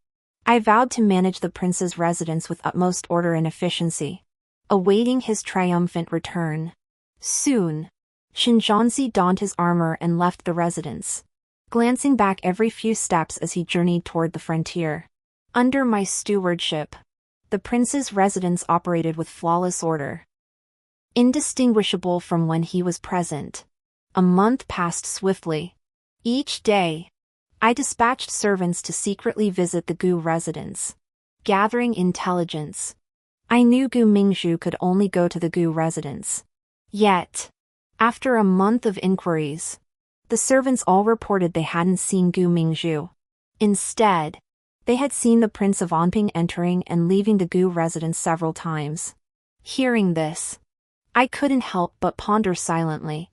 I vowed to manage the prince's residence with utmost order and efficiency, awaiting his triumphant return. Soon, Xinzhanzi donned his armor and left the residence, glancing back every few steps as he journeyed toward the frontier. Under my stewardship, the prince's residence operated with flawless order, indistinguishable from when he was present. A month passed swiftly. Each day, I dispatched servants to secretly visit the Gu residence, gathering intelligence, I knew Gu Mingzhu could only go to the Gu residence. Yet, after a month of inquiries, the servants all reported they hadn't seen Gu Mingzhu. Instead, they had seen the Prince of Anping entering and leaving the Gu residence several times. Hearing this, I couldn't help but ponder silently.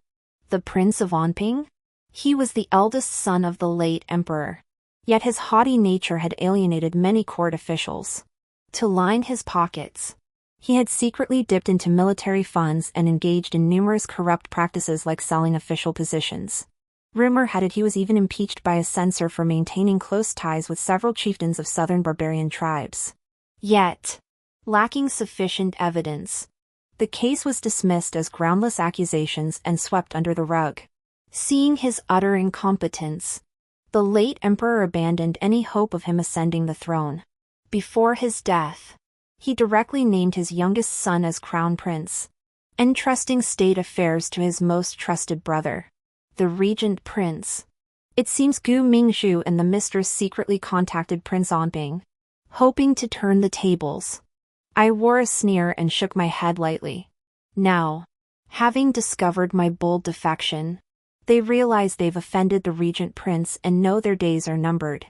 The Prince of Anping? He was the eldest son of the late emperor. Yet his haughty nature had alienated many court officials. To line his pockets, he had secretly dipped into military funds and engaged in numerous corrupt practices like selling official positions. Rumor had it he was even impeached by a censor for maintaining close ties with several chieftains of southern barbarian tribes. Yet, lacking sufficient evidence, the case was dismissed as groundless accusations and swept under the rug. Seeing his utter incompetence, the late emperor abandoned any hope of him ascending the throne. Before his death, he directly named his youngest son as crown prince, entrusting state affairs to his most trusted brother, the regent prince. It seems Gu Mingzhu and the mistress secretly contacted Prince Anping, hoping to turn the tables. I wore a sneer and shook my head lightly. Now, having discovered my bold defection, they realize they've offended the regent prince and know their days are numbered.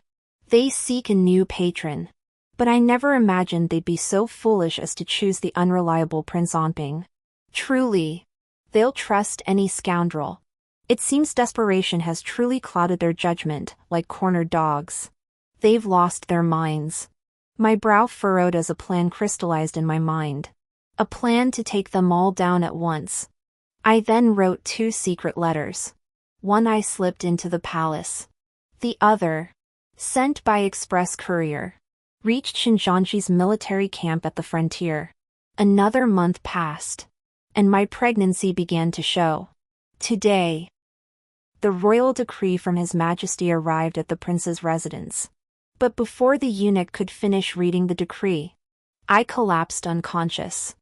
They seek a new patron. But I never imagined they'd be so foolish as to choose the unreliable Prince Anping. Truly, they'll trust any scoundrel. It seems desperation has truly clouded their judgment, like cornered dogs. They've lost their minds. My brow furrowed as a plan crystallized in my mind. A plan to take them all down at once. I then wrote 2 secret letters. One I slipped into the palace. The other, sent by express courier, reached Xinjiang's military camp at the frontier. Another month passed, and my pregnancy began to show. Today, the royal decree from His Majesty arrived at the prince's residence. But before the eunuch could finish reading the decree, I collapsed unconscious.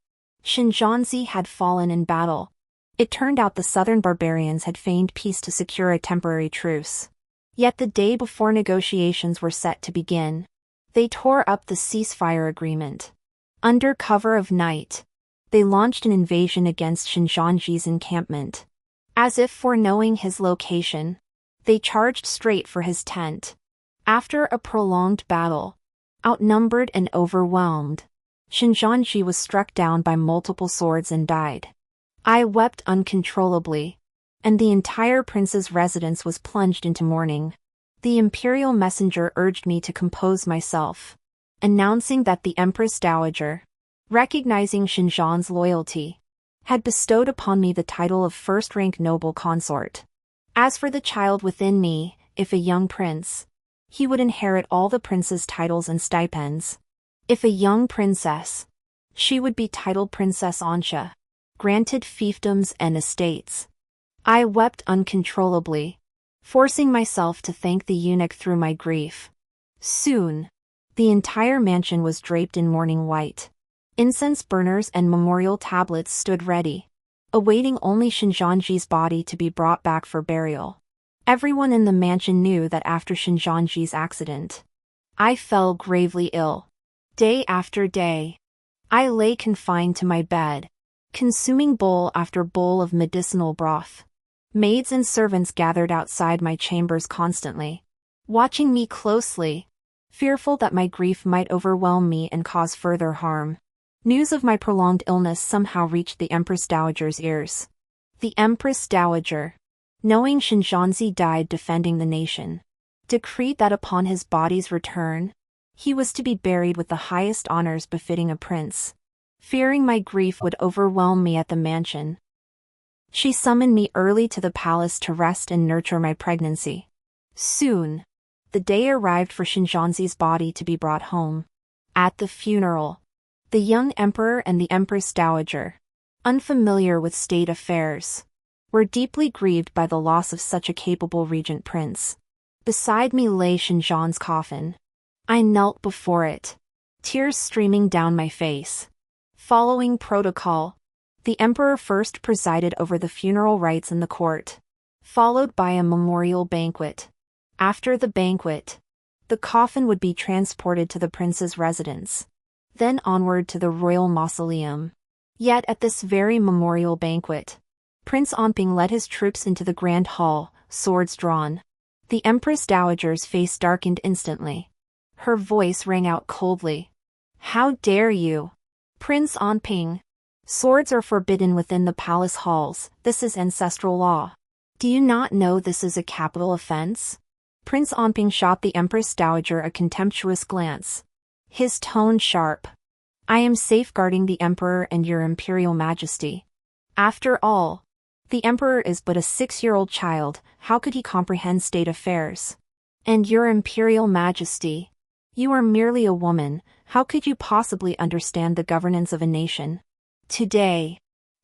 Xinjiang had fallen in battle. It turned out the southern barbarians had feigned peace to secure a temporary truce. Yet the day before negotiations were set to begin, they tore up the ceasefire agreement. Under cover of night, they launched an invasion against Xinjiang's encampment. As if foreknowing his location, they charged straight for his tent. After a prolonged battle, outnumbered and overwhelmed, Xinjiang was struck down by multiple swords and died. I wept uncontrollably, and the entire prince's residence was plunged into mourning. The imperial messenger urged me to compose myself, announcing that the Empress Dowager, recognizing Xinjiang's loyalty, had bestowed upon me the title of first-rank noble consort. As for the child within me, if a young prince, he would inherit all the prince's titles and stipends. If a young princess, she would be titled Princess Ansha, granted fiefdoms and estates. I wept uncontrollably, forcing myself to thank the eunuch through my grief. Soon, the entire mansion was draped in mourning white. Incense burners and memorial tablets stood ready, awaiting only Xinjiang's body to be brought back for burial. Everyone in the mansion knew that after Xinjiang's accident, I fell gravely ill. Day after day, I lay confined to my bed, consuming bowl after bowl of medicinal broth. Maids and servants gathered outside my chambers constantly, watching me closely, fearful that my grief might overwhelm me and cause further harm. News of my prolonged illness somehow reached the Empress Dowager's ears. The Empress Dowager, knowing Xinjiang died defending the nation, decreed that upon his body's return, he was to be buried with the highest honors befitting a prince. Fearing my grief would overwhelm me at the mansion, she summoned me early to the palace to rest and nurture my pregnancy. Soon, the day arrived for Xinjiang's body to be brought home. At the funeral, the young emperor and the Empress Dowager, unfamiliar with state affairs, were deeply grieved by the loss of such a capable regent prince. Beside me lay Xinjiang's coffin. I knelt before it, tears streaming down my face. Following protocol, the emperor first presided over the funeral rites in the court, followed by a memorial banquet. After the banquet, the coffin would be transported to the prince's residence. then onward to the royal mausoleum. Yet at this very memorial banquet, Prince Onping led his troops into the grand hall, swords drawn. The Empress Dowager's face darkened instantly. Her voice rang out coldly. "How dare you? Prince Onping! Swords are forbidden within the palace halls, this is ancestral law. Do you not know this is a capital offense?" Prince Onping shot the Empress Dowager a contemptuous glance. His tone sharp. "I am safeguarding the Emperor and your Imperial Majesty. After all, the Emperor is but a 6-year-old child, how could he comprehend state affairs? And your Imperial Majesty? You are merely a woman, how could you possibly understand the governance of a nation? Today,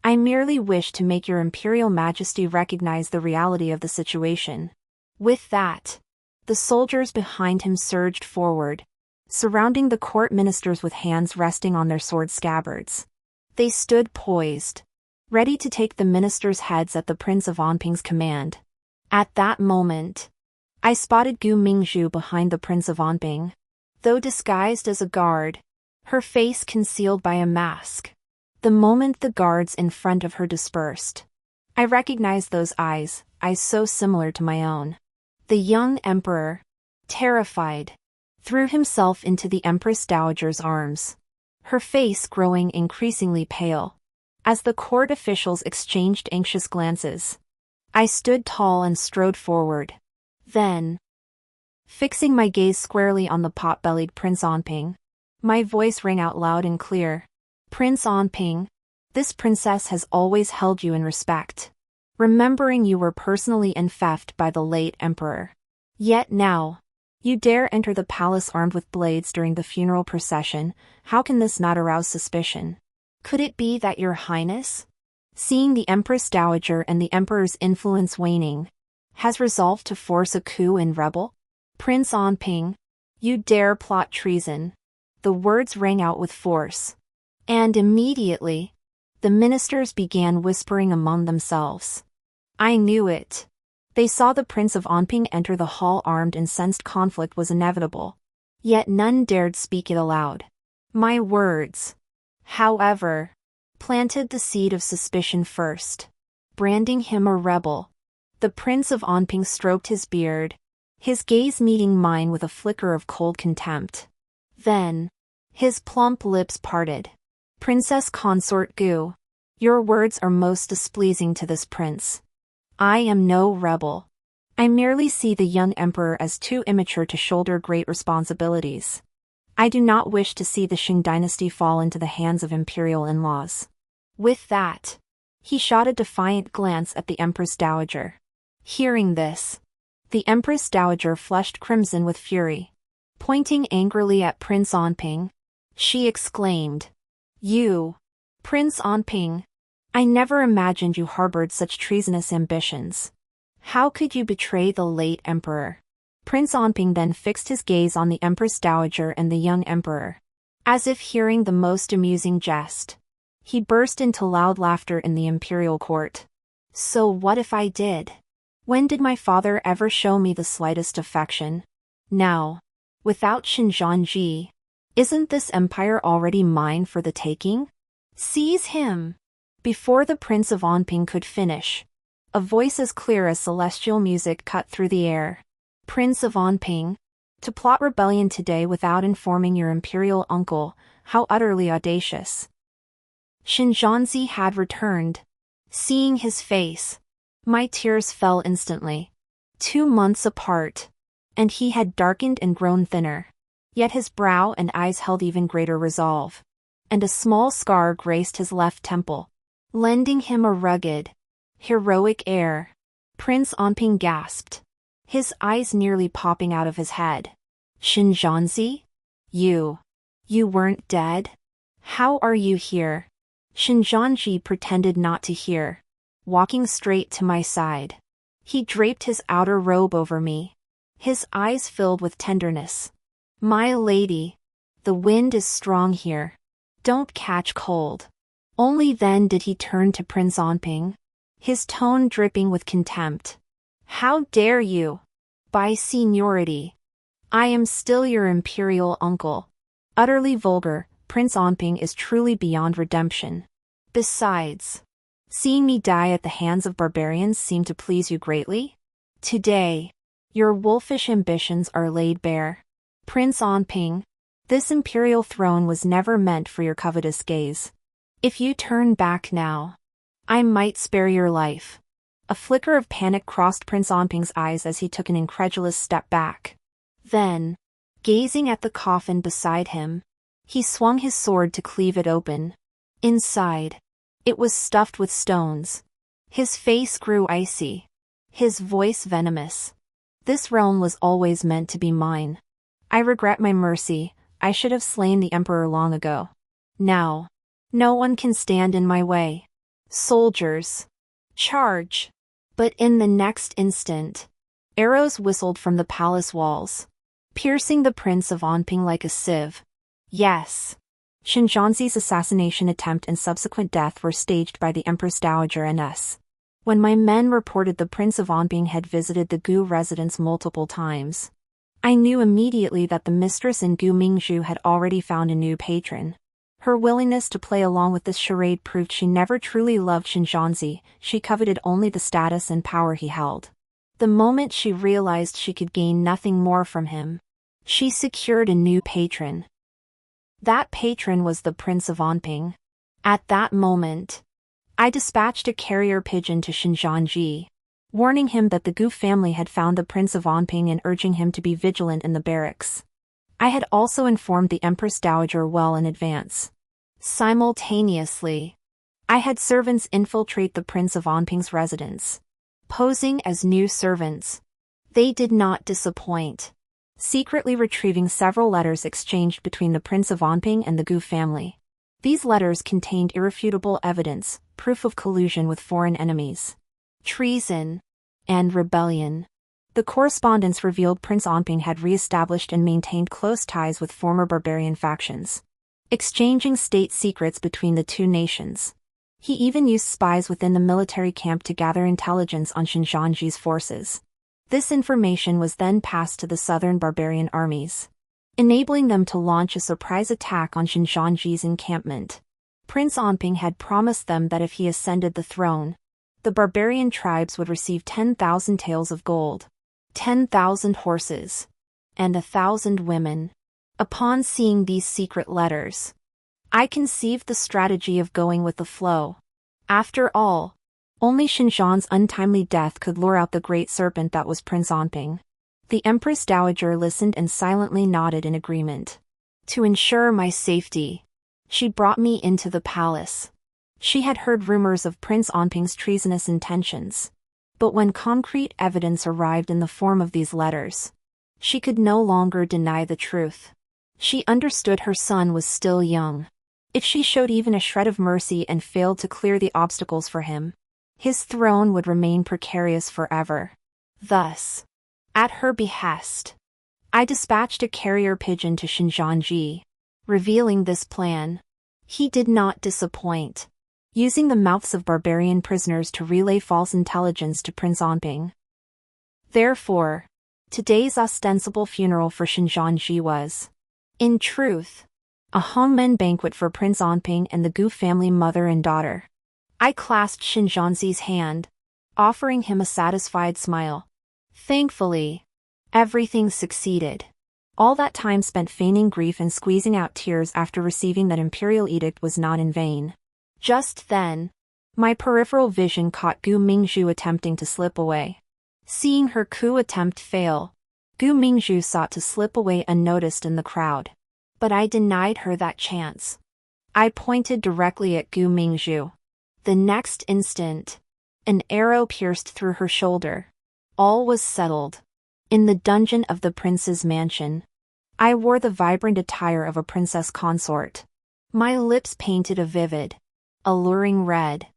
I merely wish to make your Imperial Majesty recognize the reality of the situation." With that, the soldiers behind him surged forward, surrounding the court ministers with hands resting on their sword scabbards. They stood poised, ready to take the ministers' heads at the Prince of Onping's command. At that moment, I spotted Gu Mingzhu behind the Prince of Onping. Though disguised as a guard, her face concealed by a mask. The moment the guards in front of her dispersed, I recognized those eyes so similar to my own. The young emperor, terrified, threw himself into the Empress Dowager's arms, her face growing increasingly pale. As the court officials exchanged anxious glances, I stood tall and strode forward. Then, fixing my gaze squarely on the pot-bellied Prince Onping, my voice rang out loud and clear. "Prince Onping, this princess has always held you in respect, remembering you were personally enfeoffed by the late emperor. Yet now, you dare enter the palace armed with blades during the funeral procession, how can this not arouse suspicion? Could it be that your highness, seeing the Empress Dowager and the emperor's influence waning, has resolved to force a coup and rebel? Prince Onping, you dare plot treason." The words rang out with force. And immediately, the ministers began whispering among themselves. I knew it. They saw the Prince of Onping enter the hall armed and sensed conflict was inevitable. Yet none dared speak it aloud. My words, however, planted the seed of suspicion first, branding him a rebel. The Prince of Onping stroked his beard, his gaze meeting mine with a flicker of cold contempt. Then, his plump lips parted. "Princess Consort Gu, your words are most displeasing to this prince. I am no rebel. I merely see the young emperor as too immature to shoulder great responsibilities. I do not wish to see the Qing dynasty fall into the hands of imperial in-laws." With that, he shot a defiant glance at the Empress Dowager. Hearing this, the Empress Dowager flushed crimson with fury. Pointing angrily at Prince Onping, she exclaimed, "You, Prince Onping, I never imagined you harbored such treasonous ambitions. How could you betray the late emperor?" Prince Onping then fixed his gaze on the Empress Dowager and the young emperor. As if hearing the most amusing jest, he burst into loud laughter in the imperial court. "So what if I did? When did my father ever show me the slightest affection? Now, without Xinjiang, isn't this empire already mine for the taking? Seize him!" Before the Prince of Onping could finish, a voice as clear as celestial music cut through the air. "Prince of Onping, to plot rebellion today without informing your imperial uncle, how utterly audacious." Xinjiang had returned. Seeing his face, my tears fell instantly. 2 months apart, and he had darkened and grown thinner. Yet his brow and eyes held even greater resolve, and a small scar graced his left temple, lending him a rugged, heroic air. Prince Onping gasped, his eyes nearly popping out of his head. "Xinjiang? You weren't dead? How are you here?" Xinjiang pretended not to hear, walking straight to my side. He draped his outer robe over me, his eyes filled with tenderness. "My lady, the wind is strong here. Don't catch cold." Only then did he turn to Prince Onping, his tone dripping with contempt. "How dare you? By seniority, I am still your imperial uncle." Utterly vulgar, Prince Onping is truly beyond redemption. Besides, seeing me die at the hands of barbarians seemed to please you greatly? Today, your wolfish ambitions are laid bare. Prince Onping, this imperial throne was never meant for your covetous gaze. If you turn back now, I might spare your life. A flicker of panic crossed Prince Onping's eyes as he took an incredulous step back. Then, gazing at the coffin beside him, he swung his sword to cleave it open. Inside, it was stuffed with stones. His face grew icy, his voice venomous. This realm was always meant to be mine. I regret my mercy, I should have slain the Emperor long ago. Now, no one can stand in my way. Soldiers, charge! But in the next instant, arrows whistled from the palace walls, piercing the Prince of Onping like a sieve. Yes, Shinzhanzi's assassination attempt and subsequent death were staged by the Empress Dowager NS. When my men reported the Prince of Onping had visited the Gu residence multiple times, I knew immediately that the mistress in Gu Mingzhu had already found a new patron. Her willingness to play along with this charade proved she never truly loved Shinzhanzi, she coveted only the status and power he held. The moment she realized she could gain nothing more from him, she secured a new patron. That patron was the Prince of Onping. At that moment, I dispatched a carrier pigeon to Shinzhanji, warning him that the Gu family had found the Prince of Onping and urging him to be vigilant in the barracks. I had also informed the Empress Dowager well in advance. Simultaneously, I had servants infiltrate the Prince of Onping's residence, posing as new servants. They did not disappoint, secretly retrieving several letters exchanged between the Prince of Onping and the Gu family. These letters contained irrefutable evidence, proof of collusion with foreign enemies, treason, and rebellion. The correspondence revealed Prince Onping had re-established and maintained close ties with former barbarian factions, exchanging state secrets between the two nations. He even used spies within the military camp to gather intelligence on Shinzhanji's forces. This information was then passed to the southern barbarian armies, enabling them to launch a surprise attack on Shinzhanji's encampment. Prince Onping had promised them that if he ascended the throne, the barbarian tribes would receive 10,000 taels of gold, 10,000 horses, and 1,000 women. Upon seeing these secret letters, I conceived the strategy of going with the flow. After all, only Shinzhan's untimely death could lure out the great serpent that was Prince Onping. The Empress Dowager listened and silently nodded in agreement. To ensure my safety, she brought me into the palace. She had heard rumors of Prince Onping's treasonous intentions, but when concrete evidence arrived in the form of these letters, she could no longer deny the truth. She understood her son was still young. If she showed even a shred of mercy and failed to clear the obstacles for him, his throne would remain precarious forever. Thus, at her behest, I dispatched a carrier pigeon to Shinzhanji, revealing this plan. He did not disappoint, using the mouths of barbarian prisoners to relay false intelligence to Prince Onping. Therefore, today's ostensible funeral for Shinzhanji was, in truth, a hongmen banquet for Prince Onping and the Gu family mother and daughter. I clasped Shinzhanzi's hand, offering him a satisfied smile. Thankfully, everything succeeded. All that time spent feigning grief and squeezing out tears after receiving that imperial edict was not in vain. Just then, my peripheral vision caught Gu Mingzhu attempting to slip away. Seeing her coup attempt fail, Gu Mingzhu sought to slip away unnoticed in the crowd. But I denied her that chance. I pointed directly at Gu Mingzhu. The next instant, an arrow pierced through her shoulder. All was settled. In the dungeon of the prince's mansion, I wore the vibrant attire of a princess consort. My lips painted a vivid, alluring red.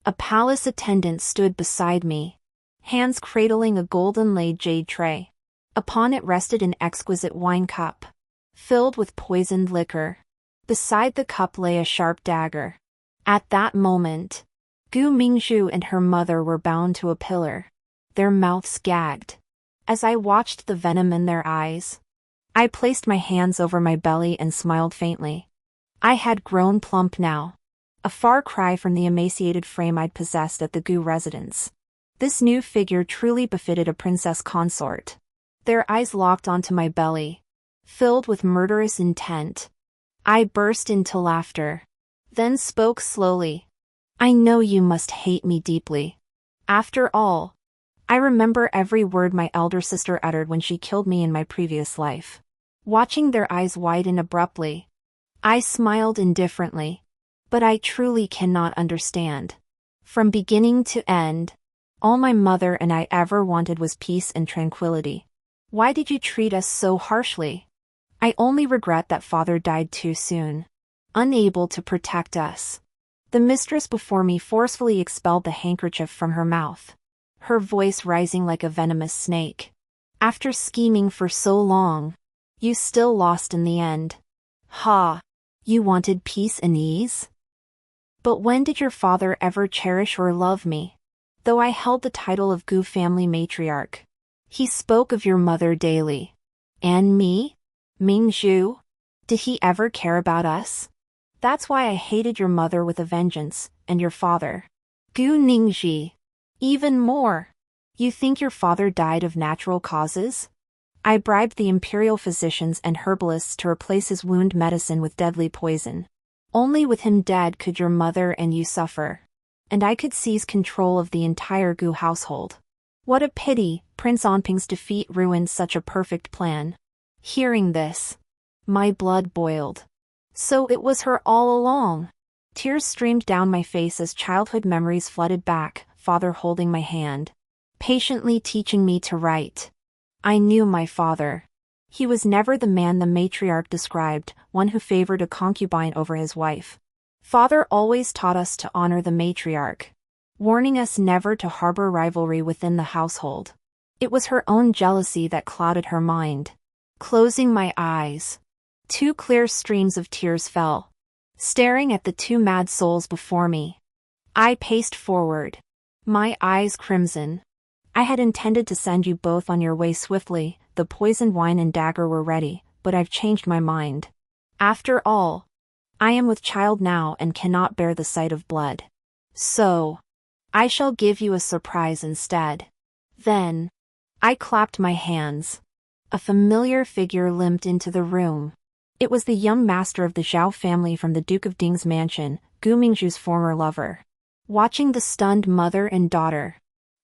A palace attendant stood beside me, hands cradling a golden-laid jade tray. Upon it rested an exquisite wine cup, filled with poisoned liquor. Beside the cup lay a sharp dagger. At that moment, Gu Mingzhu and her mother were bound to a pillar, their mouths gagged. As I watched the venom in their eyes, I placed my hands over my belly and smiled faintly. I had grown plump now. A far cry from the emaciated frame I'd possessed at the Gu residence. This new figure truly befitted a princess consort. Their eyes locked onto my belly, filled with murderous intent. I burst into laughter, then spoke slowly. I know you must hate me deeply. After all, I remember every word my elder sister uttered when she killed me in my previous life. Watching their eyes widen abruptly, I smiled indifferently. But I truly cannot understand. From beginning to end, all my mother and I ever wanted was peace and tranquility. Why did you treat us so harshly? I only regret that father died too soon, unable to protect us. The mistress before me forcefully expelled the handkerchief from her mouth, her voice rising like a venomous snake. After scheming for so long, you still lost in the end. Ha! You wanted peace and ease? But when did your father ever cherish or love me? Though I held the title of Gu family matriarch, he spoke of your mother daily. And me? Mingzhu? Did he ever care about us? That's why I hated your mother with a vengeance, and your father, Gu Ningji, even more. You think your father died of natural causes? I bribed the imperial physicians and herbalists to replace his wound medicine with deadly poison. Only with him dead could your mother and you suffer. And I could seize control of the entire Gu household. What a pity, Prince Onping's defeat ruined such a perfect plan. Hearing this, my blood boiled. So it was her all along. Tears streamed down my face as childhood memories flooded back, father holding my hand, patiently teaching me to write. I knew my father. He was never the man the matriarch described, one who favored a concubine over his wife. Father always taught us to honor the matriarch, warning us never to harbor rivalry within the household. It was her own jealousy that clouded her mind. Closing my eyes, 2 clear streams of tears fell, staring at the 2 mad souls before me. I paced forward, my eyes crimson. I had intended to send you both on your way swiftly. The poisoned wine and dagger were ready, but I've changed my mind. After all, I am with child now and cannot bear the sight of blood. So, I shall give you a surprise instead. Then, I clapped my hands. A familiar figure limped into the room. It was the young master of the Zhao family from the Duke of Ding's mansion, Gu Mingzhu's former lover. Watching the stunned mother and daughter,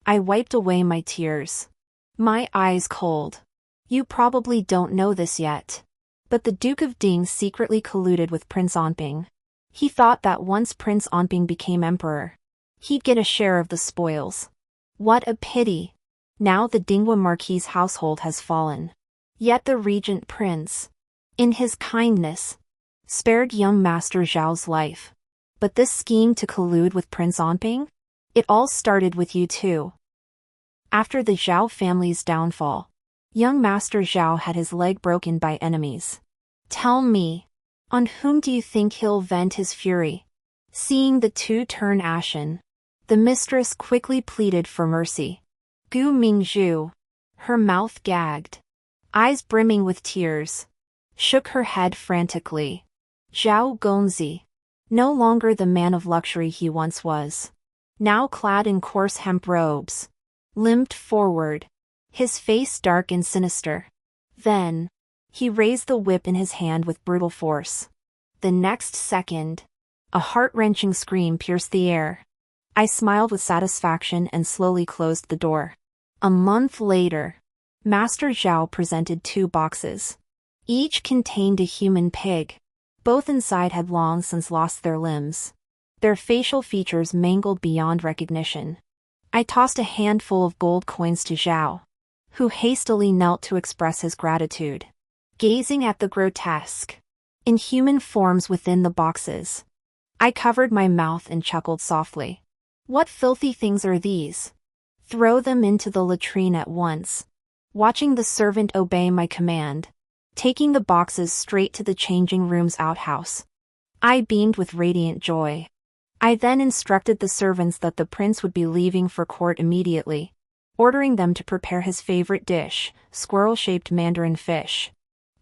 I wiped away my tears, my eyes cold. You probably don't know this yet, but the Duke of Ding secretly colluded with Prince Onping. He thought that once Prince Onping became emperor, he'd get a share of the spoils. What a pity! Now the Dinghua Marquis' household has fallen. Yet the regent prince, in his kindness, spared young Master Zhao's life. But this scheme to collude with Prince Onping? It all started with you too. After the Zhao family's downfall, young Master Zhao had his leg broken by enemies. Tell me, on whom do you think he'll vent his fury? Seeing the 2 turn ashen, the mistress quickly pleaded for mercy. Gu Mingzhu, her mouth gagged, eyes brimming with tears, shook her head frantically. Zhao Gongzi, no longer the man of luxury he once was, now clad in coarse hemp robes, limped forward, his face dark and sinister. Then, he raised the whip in his hand with brutal force. The next second, a heart-wrenching scream pierced the air. I smiled with satisfaction and slowly closed the door. A month later, Master Zhao presented 2 boxes. Each contained a human pig. Both inside had long since lost their limbs, their facial features mangled beyond recognition. I tossed a handful of gold coins to Zhao, who hastily knelt to express his gratitude. Gazing at the grotesque, inhuman forms within the boxes, I covered my mouth and chuckled softly. What filthy things are these? Throw them into the latrine at once. Watching the servant obey my command, taking the boxes straight to the changing room's outhouse, I beamed with radiant joy. I then instructed the servants that the prince would be leaving for court immediately, ordering them to prepare his favorite dish, squirrel-shaped mandarin fish.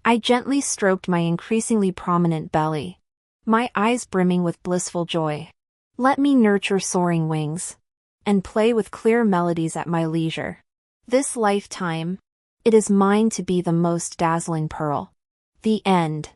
I gently stroked my increasingly prominent belly, my eyes brimming with blissful joy. Let me nurture soaring wings and play with clear melodies at my leisure. This lifetime, it is mine to be the most dazzling pearl. The end.